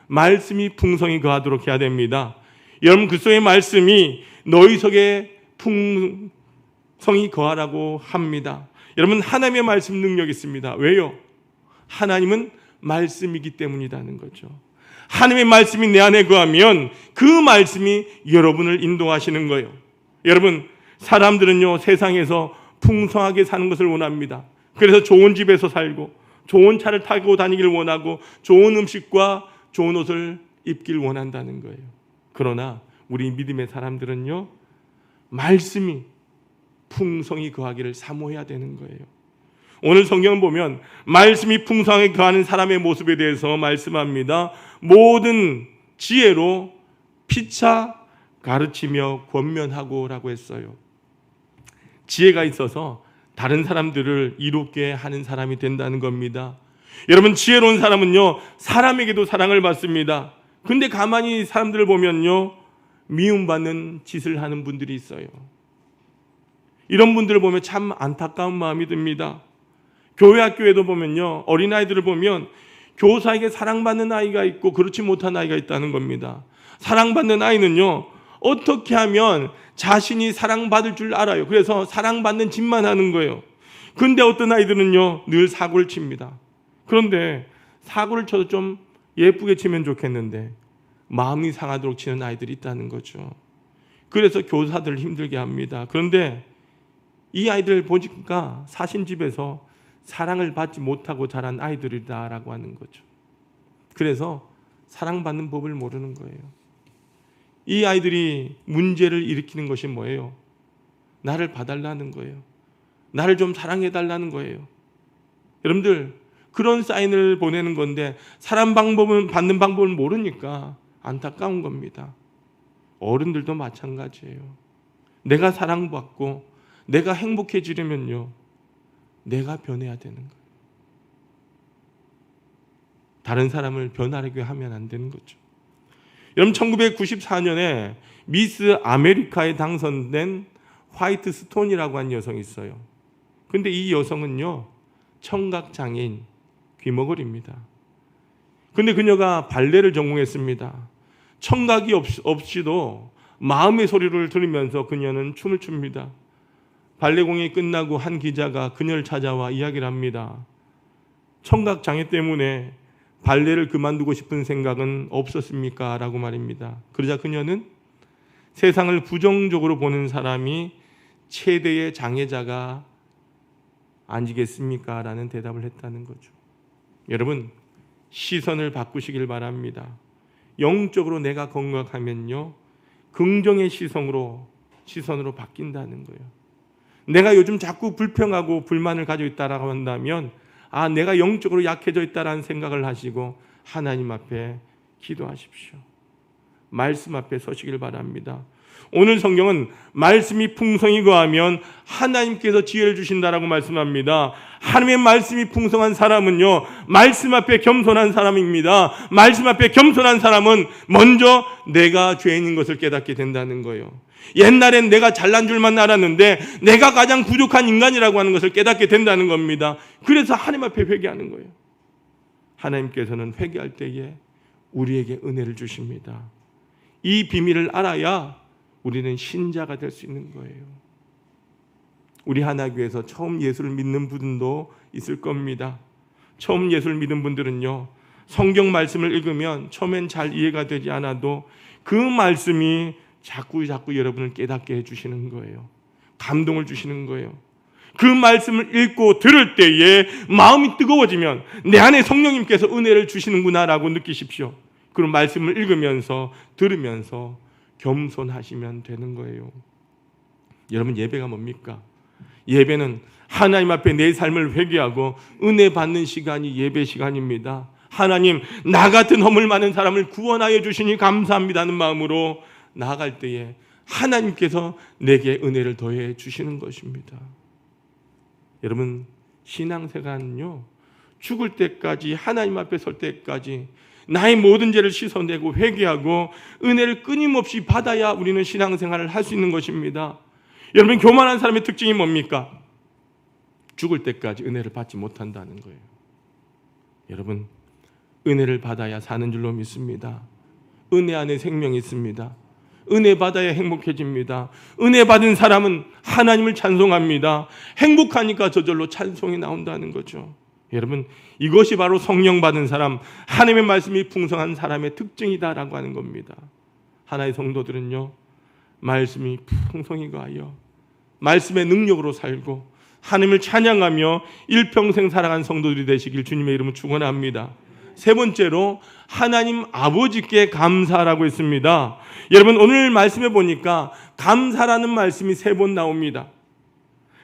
말씀이 풍성히 거하도록 해야 됩니다. 여러분, 그리스도의 말씀이 너희 속에 풍성히 거하라고 합니다. 여러분, 하나님의 말씀 능력이 있습니다. 왜요? 하나님은 말씀이기 때문이라는 거죠. 하나님의 말씀이 내 안에 거하면 그 말씀이 여러분을 인도하시는 거예요. 여러분, 사람들은요, 세상에서 풍성하게 사는 것을 원합니다. 그래서 좋은 집에서 살고 좋은 차를 타고 다니길 원하고 좋은 음식과 좋은 옷을 입길 원한다는 거예요. 그러나 우리 믿음의 사람들은요, 말씀이 풍성히 거하기를 사모해야 되는 거예요. 오늘 성경을 보면 말씀이 풍성하게 거하는 사람의 모습에 대해서 말씀합니다. 모든 지혜로 피차 가르치며 권면하고 라고 했어요. 지혜가 있어서 다른 사람들을 이롭게 하는 사람이 된다는 겁니다. 여러분, 지혜로운 사람은요, 사람에게도 사랑을 받습니다. 근데 가만히 사람들을 보면요, 미움받는 짓을 하는 분들이 있어요. 이런 분들을 보면 참 안타까운 마음이 듭니다. 교회 학교에도 보면요, 어린아이들을 보면 교사에게 사랑받는 아이가 있고 그렇지 못한 아이가 있다는 겁니다. 사랑받는 아이는요, 어떻게 하면 자신이 사랑받을 줄 알아요. 그래서 사랑받는 짓만 하는 거예요. 근데 어떤 아이들은요, 늘 사고를 칩니다. 그런데 사고를 쳐도 좀 예쁘게 치면 좋겠는데 마음이 상하도록 치는 아이들이 있다는 거죠. 그래서 교사들을 힘들게 합니다. 그런데 이 아이들 보니까 사신집에서 사랑을 받지 못하고 자란 아이들이다라고 하는 거죠. 그래서 사랑받는 법을 모르는 거예요. 이 아이들이 문제를 일으키는 것이 뭐예요? 나를 봐달라는 거예요. 나를 좀 사랑해달라는 거예요. 여러분들, 그런 사인을 보내는 건데 받는 방법을 모르니까 안타까운 겁니다. 어른들도 마찬가지예요. 내가 사랑받고 내가 행복해지려면요, 내가 변해야 되는 거예요. 다른 사람을 변하려고 하면 안 되는 거죠. 여러분 1994년에 미스 아메리카에 당선된 화이트 스톤이라고 한 여성이 있어요. 근데 이 여성은요 청각장애인 귀머거리입니다. 근데 그녀가 발레를 전공했습니다. 청각이 없이도 마음의 소리를 들으면서 그녀는 춤을 춥니다. 발레 공연이 끝나고 한 기자가 그녀를 찾아와 이야기를 합니다. 청각장애 때문에 발레를 그만두고 싶은 생각은 없었습니까? 라고 말입니다. 그러자 그녀는 세상을 부정적으로 보는 사람이 최대의 장애자가 아니겠습니까? 라는 대답을 했다는 거죠. 여러분, 시선을 바꾸시길 바랍니다. 영적으로 내가 건강하면요 긍정의 시선으로 바뀐다는 거예요. 내가 요즘 자꾸 불평하고 불만을 가지고 있다라고 한다면 내가 영적으로 약해져 있다라는 생각을 하시고 하나님 앞에 기도하십시오. 말씀 앞에 서시길 바랍니다. 오늘 성경은 말씀이 풍성히 거하면 하나님께서 지혜를 주신다라고 말씀합니다. 하나님의 말씀이 풍성한 사람은요 말씀 앞에 겸손한 사람입니다. 말씀 앞에 겸손한 사람은 먼저 내가 죄인인 것을 깨닫게 된다는 거예요. 옛날엔 내가 잘난 줄만 알았는데 내가 가장 부족한 인간이라고 하는 것을 깨닫게 된다는 겁니다. 그래서 하나님 앞에 회개하는 거예요. 하나님께서는 회개할 때에 우리에게 은혜를 주십니다. 이 비밀을 알아야 우리는 신자가 될 수 있는 거예요. 우리 하나교회에서 처음 예수를 믿는 분도 있을 겁니다. 처음 예수를 믿은 분들은요 성경 말씀을 읽으면 처음엔 잘 이해가 되지 않아도 그 말씀이 자꾸 여러분을 깨닫게 해주시는 거예요. 감동을 주시는 거예요. 그 말씀을 읽고 들을 때에 마음이 뜨거워지면 내 안에 성령님께서 은혜를 주시는구나라고 느끼십시오. 그런 말씀을 읽으면서 들으면서 겸손하시면 되는 거예요. 여러분, 예배가 뭡니까? 예배는 하나님 앞에 내 삶을 회개하고 은혜 받는 시간이 예배 시간입니다. 하나님, 나 같은 허물 많은 사람을 구원하여 주시니 감사합니다는 마음으로 나아갈 때에 하나님께서 내게 은혜를 더해 주시는 것입니다. 여러분, 신앙생활은요 죽을 때까지, 하나님 앞에 설 때까지 나의 모든 죄를 씻어내고 회개하고 은혜를 끊임없이 받아야 우리는 신앙생활을 할 수 있는 것입니다. 여러분, 교만한 사람의 특징이 뭡니까? 죽을 때까지 은혜를 받지 못한다는 거예요. 여러분, 은혜를 받아야 사는 줄로 믿습니다. 은혜 안에 생명이 있습니다. 은혜 받아야 행복해집니다. 은혜 받은 사람은 하나님을 찬송합니다. 행복하니까 저절로 찬송이 나온다는 거죠. 여러분, 이것이 바로 성령 받은 사람, 하나님의 말씀이 풍성한 사람의 특징이다라고 하는 겁니다. 하나의 성도들은요 말씀이 풍성히 거하여 말씀의 능력으로 살고 하나님을 찬양하며 일평생 살아간 성도들이 되시길 주님의 이름으로 축원합니다. 세 번째로 하나님 아버지께 감사라고 했습니다. 여러분, 오늘 말씀에 보니까 감사라는 말씀이 3번 나옵니다.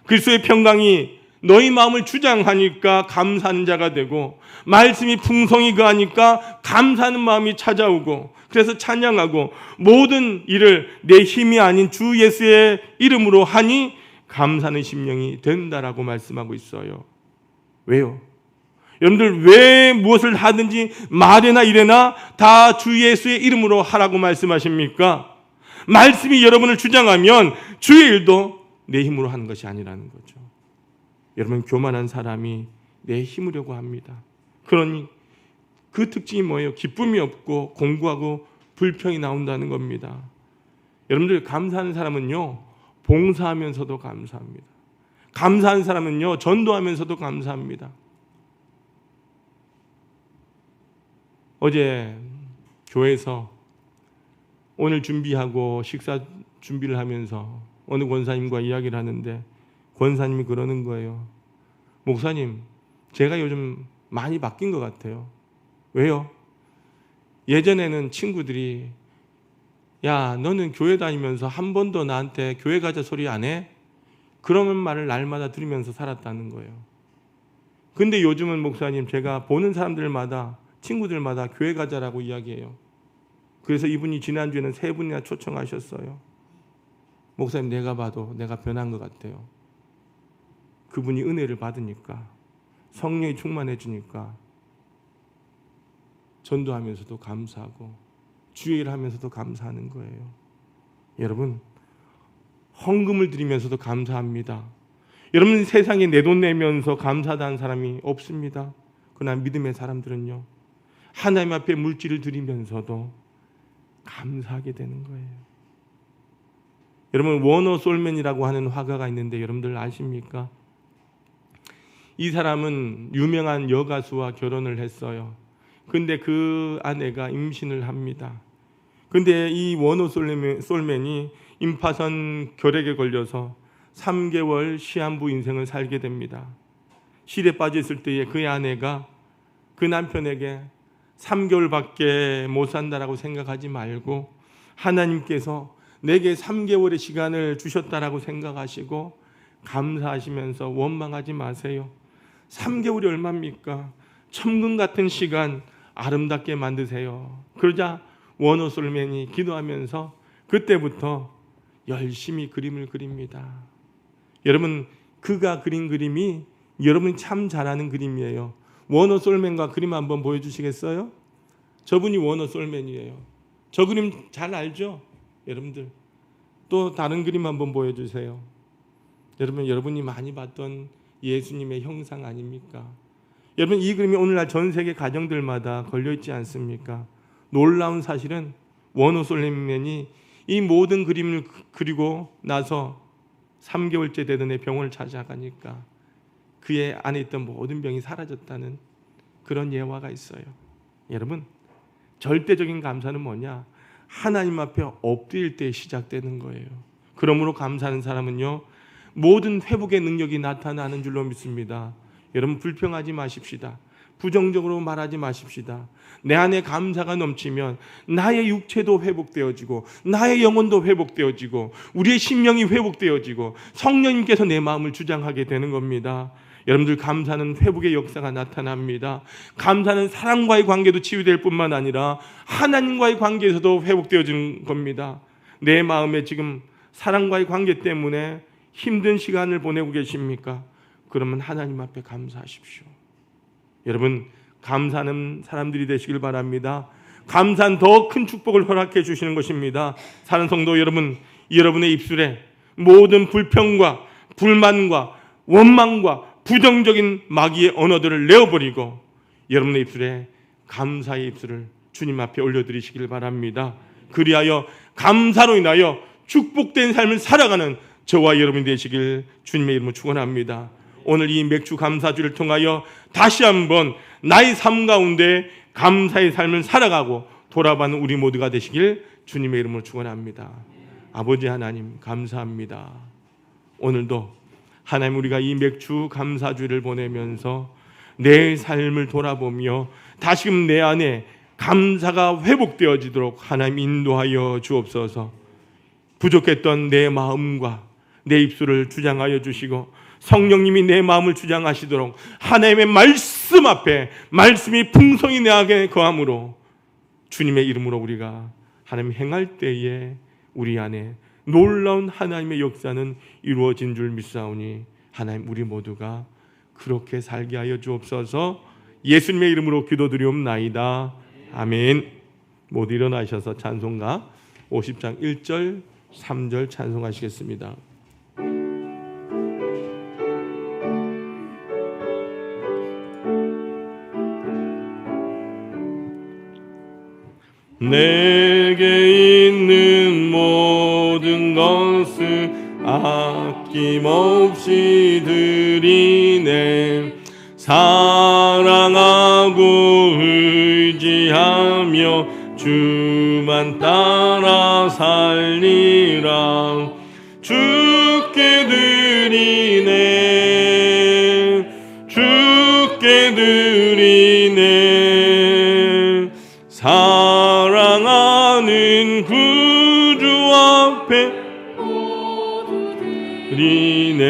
그리스도의 평강이 너희 마음을 주장하니까 감사하는 자가 되고, 말씀이 풍성히 거하니까 감사하는 마음이 찾아오고, 그래서 찬양하고, 모든 일을 내 힘이 아닌 주 예수의 이름으로 하니 감사하는 심령이 된다라고 말씀하고 있어요. 왜요? 여러분들, 왜 무엇을 하든지 말이나 이래나 다 주 예수의 이름으로 하라고 말씀하십니까? 말씀이 여러분을 주장하면 주의 일도 내 힘으로 하는 것이 아니라는 거죠. 여러분, 교만한 사람이 내 힘으려고 합니다. 그러니 그 특징이 뭐예요? 기쁨이 없고 공고하고 불평이 나온다는 겁니다. 여러분들, 감사하는 사람은요 봉사하면서도 감사합니다. 감사한 사람은요 전도하면서도 감사합니다. 어제 교회에서 오늘 준비하고 식사 준비를 하면서 어느 권사님과 이야기를 하는데 권사님이 그러는 거예요. 목사님, 제가 요즘 많이 바뀐 것 같아요. 왜요? 예전에는 친구들이 야, 너는 교회 다니면서 한 번도 나한테 교회 가자 소리 안 해? 그런 말을 날마다 들으면서 살았다는 거예요. 근데 요즘은 목사님, 제가 보는 사람들마다, 친구들마다 교회 가자라고 이야기해요. 그래서 이분이 지난주에는 3분이나 초청하셨어요. 목사님, 내가 봐도 내가 변한 것 같아요. 그분이 은혜를 받으니까, 성령이 충만해지니까 전도하면서도 감사하고 주의 일을 하면서도 감사하는 거예요. 여러분, 헌금을 드리면서도 감사합니다. 여러분, 세상에 내 돈 내면서 감사하는 사람이 없습니다. 그러나 믿음의 사람들은요, 하나님 앞에 물질을 드리면서도 감사하게 되는 거예요. 여러분, 워너 솔맨이라고 하는 화가가 있는데 여러분들 아십니까? 이 사람은 유명한 여가수와 결혼을 했어요. 근데 그 아내가 임신을 합니다. 근데 이 워너 솔맨이 임파선 결핵에 걸려서 3개월 시한부 인생을 살게 됩니다. 실에 빠져 있을 때에 그의 아내가 그 남편에게 3개월밖에 못 산다라고 생각하지 말고 하나님께서 내게 3개월의 시간을 주셨다라고 생각하시고 감사하시면서 원망하지 마세요. 3개월이 얼마입니까? 천금 같은 시간 아름답게 만드세요. 그러자 워너 솔맨이 기도하면서 그때부터 열심히 그림을 그립니다. 여러분, 그가 그린 그림이 여러분이 참 잘하는 그림이에요. 워너 솔맨과 그림 한번 보여주시겠어요? 저분이 워너 솔맨이에요. 저 그림 잘 알죠? 여러분들 또 다른 그림 한번 보여주세요. 여러분이 많이 봤던 예수님의 형상 아닙니까? 여러분, 이 그림이 오늘날 전 세계 가정들마다 걸려있지 않습니까? 놀라운 사실은 워너 솔맨이 이 모든 그림을 그리고 나서 3개월째 되던 애 병원을 찾아가니까 그의 안에 있던 모든 병이 사라졌다는 그런 예화가 있어요. 여러분, 절대적인 감사는 뭐냐? 하나님 앞에 엎드릴 때 시작되는 거예요. 그러므로 감사하는 사람은요, 모든 회복의 능력이 나타나는 줄로 믿습니다. 여러분, 불평하지 마십시다. 부정적으로 말하지 마십시다. 내 안에 감사가 넘치면 나의 육체도 회복되어지고 나의 영혼도 회복되어지고 우리의 심령이 회복되어지고 성령님께서 내 마음을 주장하게 되는 겁니다. 여러분들, 감사는 회복의 역사가 나타납니다. 감사는 사랑과의 관계도 치유될 뿐만 아니라 하나님과의 관계에서도 회복되어지는 겁니다. 내 마음에 지금 사랑과의 관계 때문에 힘든 시간을 보내고 계십니까? 그러면 하나님 앞에 감사하십시오. 여러분, 감사하는 사람들이 되시길 바랍니다. 감사는 더 큰 축복을 허락해 주시는 것입니다. 사는 성도 여러분, 여러분의 입술에 모든 불평과 불만과 원망과 부정적인 마귀의 언어들을 내어버리고 여러분의 입술에 감사의 입술을 주님 앞에 올려드리시길 바랍니다. 그리하여 감사로 인하여 축복된 삶을 살아가는 저와 여러분이 되시길 주님의 이름으로 축원합니다. 오늘 이 맥주 감사주를 통하여 다시 한번 나의 삶 가운데 감사의 삶을 살아가고 돌아가는 우리 모두가 되시길 주님의 이름으로 축원합니다. 아버지 하나님, 감사합니다. 오늘도 하나님, 우리가 이 맥주 감사주를 보내면서 내 삶을 돌아보며 다시금 내 안에 감사가 회복되어지도록 하나님 인도하여 주옵소서. 부족했던 내 마음과 내 입술을 주장하여 주시고 성령님이 내 마음을 주장하시도록 하나님의 말씀 앞에 말씀이 풍성히 내 안에 거함으로 주님의 이름으로 우리가 하나님 행할 때에 우리 안에 놀라운 하나님의 역사는 이루어진 줄 믿사오니 하나님, 우리 모두가 그렇게 살게 하여 주옵소서. 예수님의 이름으로 기도드리옵나이다. 아멘. 모두 일어나셔서 찬송가 50장 1절 3절 찬송하시겠습니다. 내게 있는 모든 것을 아낌없이 드리네. 사랑하고 의지하며 주만 따라 살리라. 주께 드리네, 주께 드리네. 사랑하는 구주 앞에 드리네.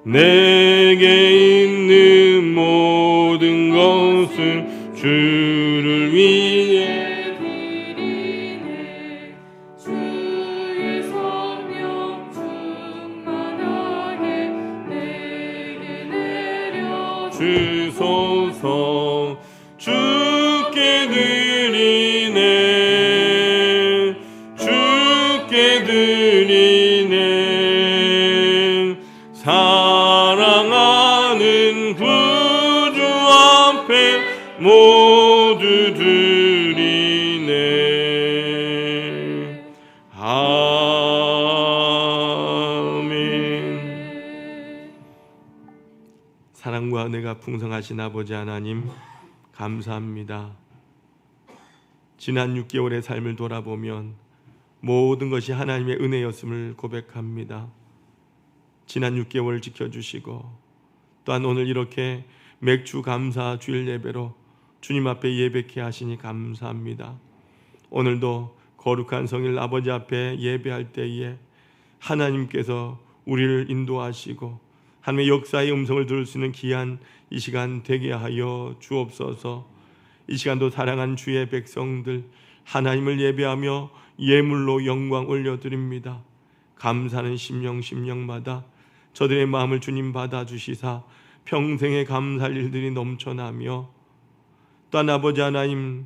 내게 있는 모든 것을 주를 위해 드리네. 주의 성령 충만하게 내게 내려 주소서. 주께 드리네. 은혜가 풍성하신 아버지 하나님 감사합니다. 지난 6개월의 삶을 돌아보면 모든 것이 하나님의 은혜였음을 고백합니다. 지난 6개월 지켜주시고 또한 오늘 이렇게 맥주 감사 주일 예배로 주님 앞에 예배케 하시니 감사합니다. 오늘도 거룩한 성일 아버지 앞에 예배할 때에 하나님께서 우리를 인도하시고 하나님의 역사의 음성을 들을 수 있는 귀한 이 시간 되게 하여 주옵소서. 이 시간도 사랑한 주의 백성들 하나님을 예배하며 예물로 영광 올려드립니다. 감사는 심령마다 저들의 마음을 주님 받아주시사 평생에 감사할 일들이 넘쳐나며 또한 아버지 하나님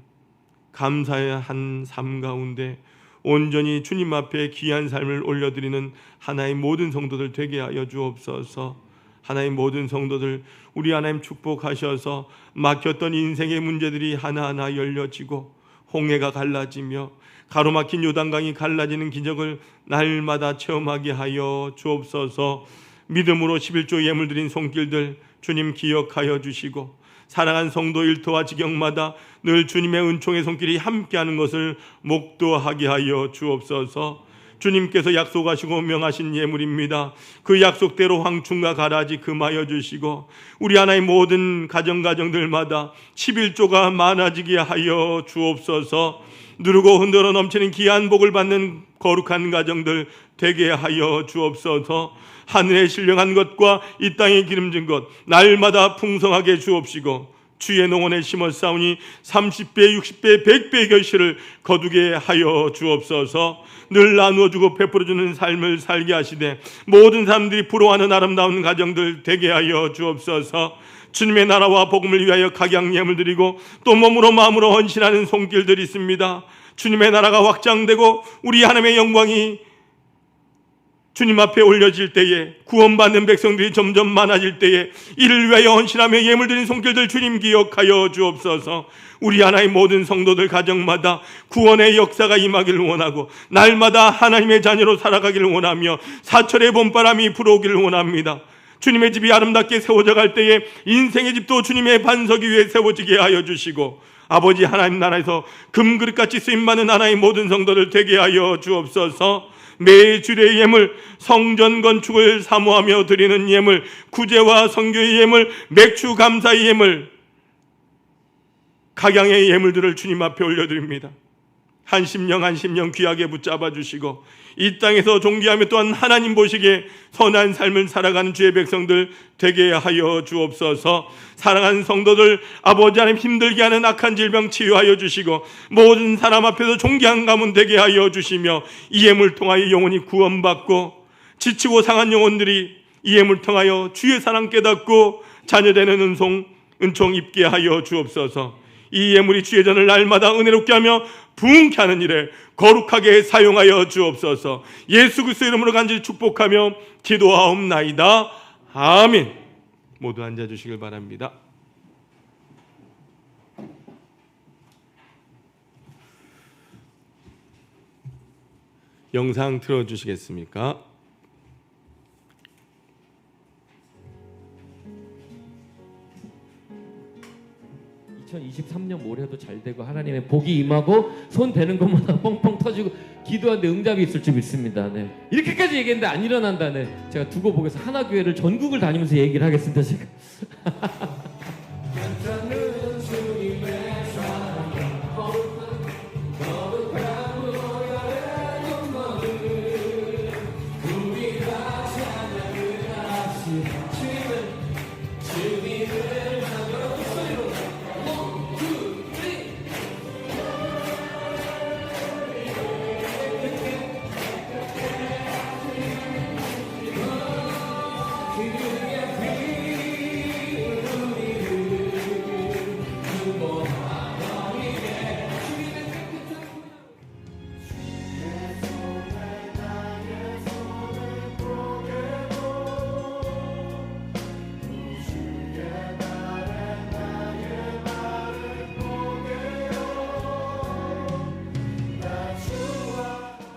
감사의 한 삶 가운데 온전히 주님 앞에 귀한 삶을 올려드리는 하나의 모든 성도들 되게 하여 주옵소서. 하나의 모든 성도들 우리 하나님 축복하셔서 막혔던 인생의 문제들이 하나하나 열려지고 홍해가 갈라지며 가로막힌 요단강이 갈라지는 기적을 날마다 체험하게 하여 주옵소서. 믿음으로 11조 예물 드린 손길들 주님 기억하여 주시고 사랑한 성도 일터와 지경마다 늘 주님의 은총의 손길이 함께하는 것을 목도하게 하여 주옵소서. 주님께서 약속하시고 명하신 예물입니다. 그 약속대로 황충과 가라지 금하여 주시고 우리 하나의 모든 가정들마다 11조가 많아지게 하여 주옵소서. 누르고 흔들어 넘치는 귀한 복을 받는 거룩한 가정들 되게 하여 주옵소서. 하늘에 신령한 것과 이 땅에 기름진 것 날마다 풍성하게 주옵시고 주의 농원에 심어 싸우니 30배, 60배, 100배의 결실을 거두게 하여 주옵소서. 늘 나누어주고 베풀어주는 삶을 살게 하시되 모든 사람들이 부러워하는 아름다운 가정들 되게 하여 주옵소서. 주님의 나라와 복음을 위하여 각양 예물 드리고 또 몸으로 마음으로 헌신하는 손길들이 있습니다. 주님의 나라가 확장되고 우리 하나님의 영광이 주님 앞에 올려질 때에 구원받는 백성들이 점점 많아질 때에 이를 위하여 헌신하며 예물 드린 손길들 주님 기억하여 주옵소서. 우리 하나의 모든 성도들 가정마다 구원의 역사가 임하기를 원하고 날마다 하나님의 자녀로 살아가기를 원하며 사철의 봄바람이 불어오기를 원합니다. 주님의 집이 아름답게 세워져 갈 때에 인생의 집도 주님의 반석 위에 세워지게 하여 주시고 아버지 하나님 나라에서 금그릇같이 쓰임받는 하나의 모든 성도들 되게 하여 주옵소서. 매주일의 예물, 성전 건축을 사모하며 드리는 예물, 구제와 선교의 예물, 맥주 감사의 예물, 각양의 예물들을 주님 앞에 올려드립니다. 한 심령 귀하게 붙잡아 주시고 이 땅에서 존귀하며 또한 하나님 보시기에 선한 삶을 살아가는 주의 백성들 되게 하여 주옵소서. 사랑하는 성도들 아버지 하나님 힘들게 하는 악한 질병 치유하여 주시고 모든 사람 앞에서 존귀한 가문 되게 하여 주시며 이 예물 통하여 영혼이 구원받고 지치고 상한 영혼들이 이 예물 통하여 주의 사랑 깨닫고 자녀되는 은총 입게 하여 주옵소서. 이 예물이 주의 전을 날마다 은혜롭게 하며 부흥케 하는 일에 거룩하게 사용하여 주옵소서. 예수 그리스도 이름으로 간절히 축복하며 기도하옵나이다. 아멘. 모두 앉아주시길 바랍니다. 영상 틀어주시겠습니까? 2023년 올해도 잘 되고 하나님의 복이 임하고 손 대는 것마다 뻥뻥 터지고 기도하는데 응답이 있을 줄 믿습니다. 네. 이렇게까지 얘기했는데 안 일어난다. 네. 제가 두고 보겠서 하나교회를 전국을 다니면서 얘기를 하겠습니다. 제가.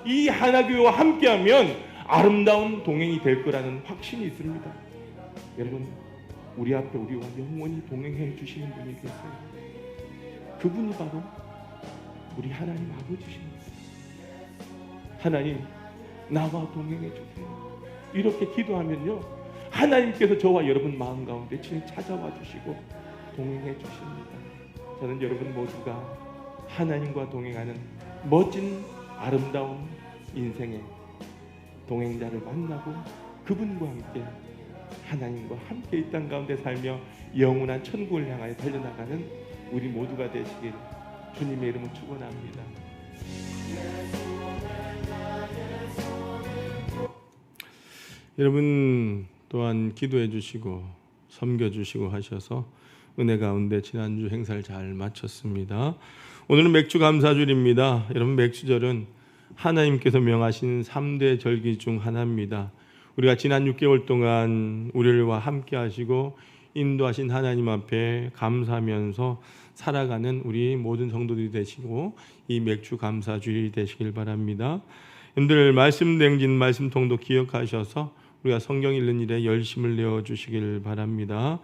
이 하나교회와 함께하면 아름다운 동행이 될 거라는 확신이 있습니다. 여러분 우리 앞에 우리와 영원히 동행해 주시는 분이 계세요. 그분이 바로 우리 하나님 아버지십니다. 하나님, 나와 동행해 주세요. 이렇게 기도하면요, 하나님께서 저와 여러분 마음 가운데 친히 찾아와 주시고 동행해 주십니다. 저는 여러분 모두가 하나님과 동행하는 멋진 아름다운 인생의 동행자를 만나고 그분과 함께 하나님과 함께 이 땅 가운데 살며 영원한 천국을 향하여 달려나가는 우리 모두가 되시길 주님의 이름으로 축원합니다. 여러분 또한 기도해 주시고 섬겨 주시고 하셔서 은혜 가운데 지난주 행사를 잘 마쳤습니다. 오늘은 맥주 감사절입니다. 여러분, 맥주절은 하나님께서 명하신 3대 절기 중 하나입니다. 우리가 지난 6개월 동안 우리와 함께 하시고 인도하신 하나님 앞에 감사하면서 살아가는 우리 모든 성도들이 되시고 이 맥주 감사주일이 되시길 바랍니다. 여러분들 말씀 댕진 말씀 통도 기억하셔서 우리가 성경 읽는 일에 열심을 내어주시길 바랍니다.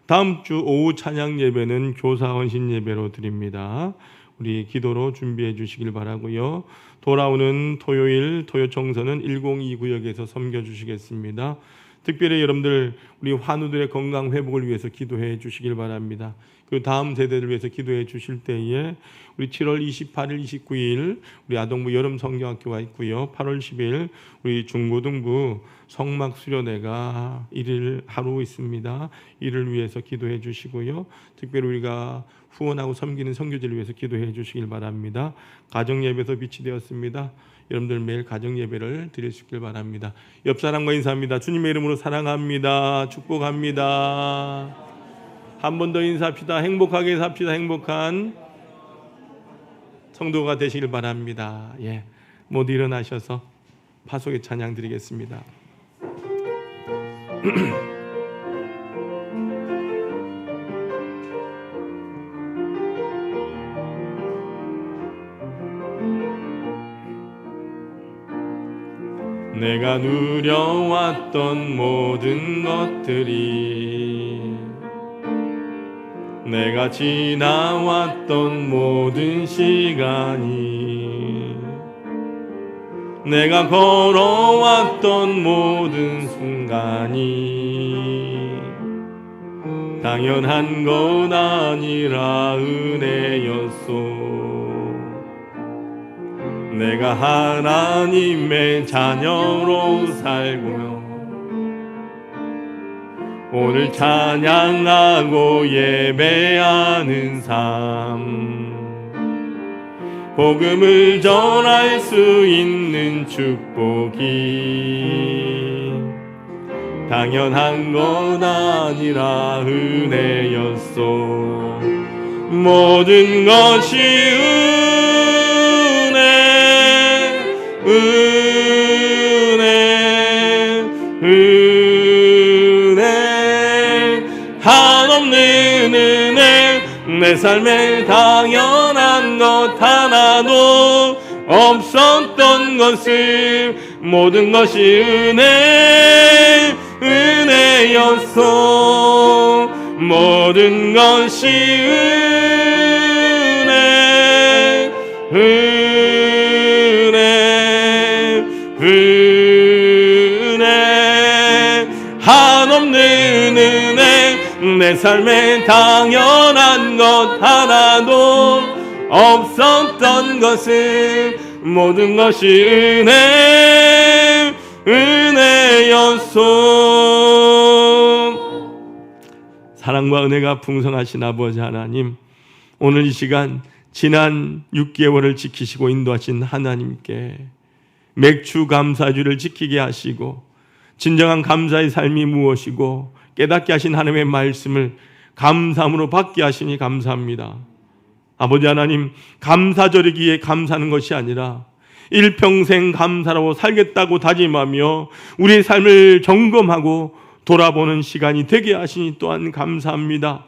다음 주 오후 찬양 예배는 교사 헌신 예배로 드립니다. 우리 기도로 준비해 주시길 바라고요. 돌아오는 토요일 토요청소는 102구역에서 섬겨주시겠습니다. 특별히 여러분들 우리 환우들의 건강 회복을 위해서 기도해 주시길 바랍니다. 그 다음 세대를 위해서 기도해 주실 때에 우리 7월 28일, 29일 우리 아동부 여름 성경학교가 있고요. 8월 10일 우리 중고등부 성막 수련회가 1일 하루 있습니다. 이를 위해서 기도해 주시고요. 특별히 우리가 후원하고 섬기는 선교지를 위해서 기도해 주시길 바랍니다. 가정예배에서 빛이 되었습니다. 여러분들 매일 가정예배를 드릴 수 있길 바랍니다. 옆 사람과 인사합니다. 주님의 이름으로 사랑합니다. 축복합니다. 한 번 더 인사합시다. 행복하게 삽시다. 행복한 성도가 되시길 바랍니다. 예, 모두 일어나셔서 파송의 찬양 드리겠습니다. 내가 누려왔던 모든 것들이, 내가 지나왔던 모든 시간이, 내가 걸어왔던 모든 순간이 당연한 건 아니라 은혜였소. 내가 하나님의 자녀로 살고요, 오늘 찬양하고 예배하는 삶, 복음을 전할 수 있는 축복이 당연한 건 아니라 은혜였소. 모든 것이 은혜, 한없는 은혜, 내 삶에 당연한 것 하나도 없었던 것을 모든 것이 은혜였소. 모든 것이 은혜, 한없는 은혜, 내 삶에 당연한 것 하나도 없었던 것을 모든 것이 은혜였소. 사랑과 은혜가 풍성하신 아버지 하나님, 오늘 이 시간 지난 6개월을 지키시고 인도하신 하나님께 맥주 감사주를 지키게 하시고 진정한 감사의 삶이 무엇이고 깨닫게 하신 하나님의 말씀을 감사함으로 받게 하시니 감사합니다. 아버지 하나님, 감사절이기에 감사하는 것이 아니라 일평생 감사로 살겠다고 다짐하며 우리의 삶을 점검하고 돌아보는 시간이 되게 하시니 또한 감사합니다.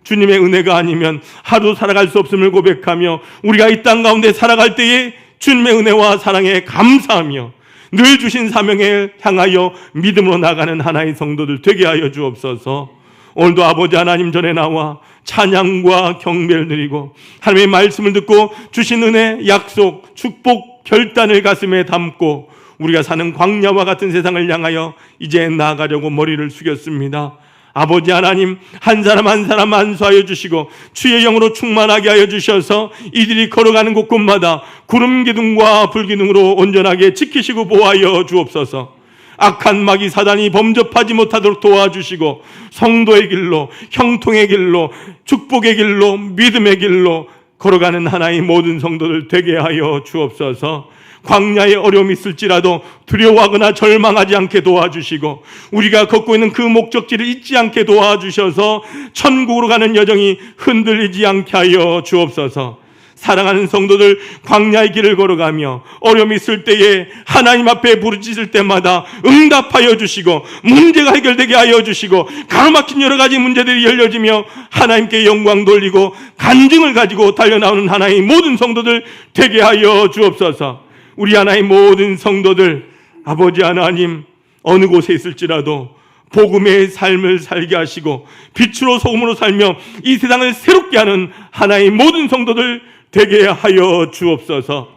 주님의 은혜가 아니면 하루 살아갈 수 없음을 고백하며 우리가 이 땅 가운데 살아갈 때에 주님의 은혜와 사랑에 감사하며 늘 주신 사명에 향하여 믿음으로 나가는 하나의 성도들 되게 하여 주옵소서. 오늘도 아버지 하나님 전에 나와 찬양과 경배를 드리고 하나님의 말씀을 듣고 주신 은혜, 약속, 축복, 결단을 가슴에 담고 우리가 사는 광야와 같은 세상을 향하여 이제 나아가려고 머리를 숙였습니다. 아버지 하나님, 한 사람 한 사람 안수하여 주시고 주의 영으로 충만하게 하여 주셔서 이들이 걸어가는 곳곳마다 구름 기둥과 불 기둥으로 온전하게 지키시고 보호하여 주옵소서. 악한 마귀 사단이 범접하지 못하도록 도와주시고 성도의 길로, 형통의 길로, 축복의 길로, 믿음의 길로 걸어가는 하나의 모든 성도들 되게 하여 주옵소서. 광야에 어려움이 있을지라도 두려워하거나 절망하지 않게 도와주시고 우리가 걷고 있는 그 목적지를 잊지 않게 도와주셔서 천국으로 가는 여정이 흔들리지 않게 하여 주옵소서. 사랑하는 성도들, 광야의 길을 걸어가며 어려움이 있을 때에 하나님 앞에 부르짖을 때마다 응답하여 주시고 문제가 해결되게 하여 주시고 가로막힌 여러 가지 문제들이 열려지며 하나님께 영광 돌리고 간증을 가지고 달려나오는 하나의 모든 성도들 되게 하여 주옵소서. 우리 하나의 모든 성도들, 아버지 하나님, 어느 곳에 있을지라도 복음의 삶을 살게 하시고 빛으로 소금으로 살며 이 세상을 새롭게 하는 하나의 모든 성도들 되게 하여 주옵소서.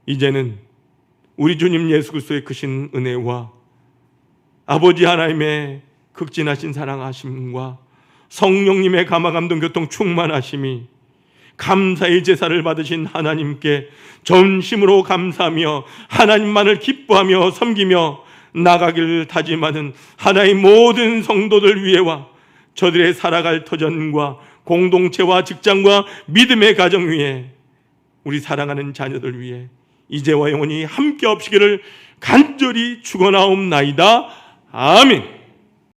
이제는 우리 주님 예수 그리스도의 크신 은혜와 아버지 하나님의 극진하신 사랑하심과 성령님의 감화감동 교통 충만하심이 감사의 제사를 받으신 하나님께 전심으로 감사하며 하나님만을 기뻐하며 섬기며 나가기를 다짐하는 하나의 모든 성도들 위에와 저들의 살아갈 터전과 공동체와 직장과 믿음의 가정 위에 우리 사랑하는 자녀들 위해 이제와 영원히 함께 없시기를 간절히 축원하옵나이다. 아멘.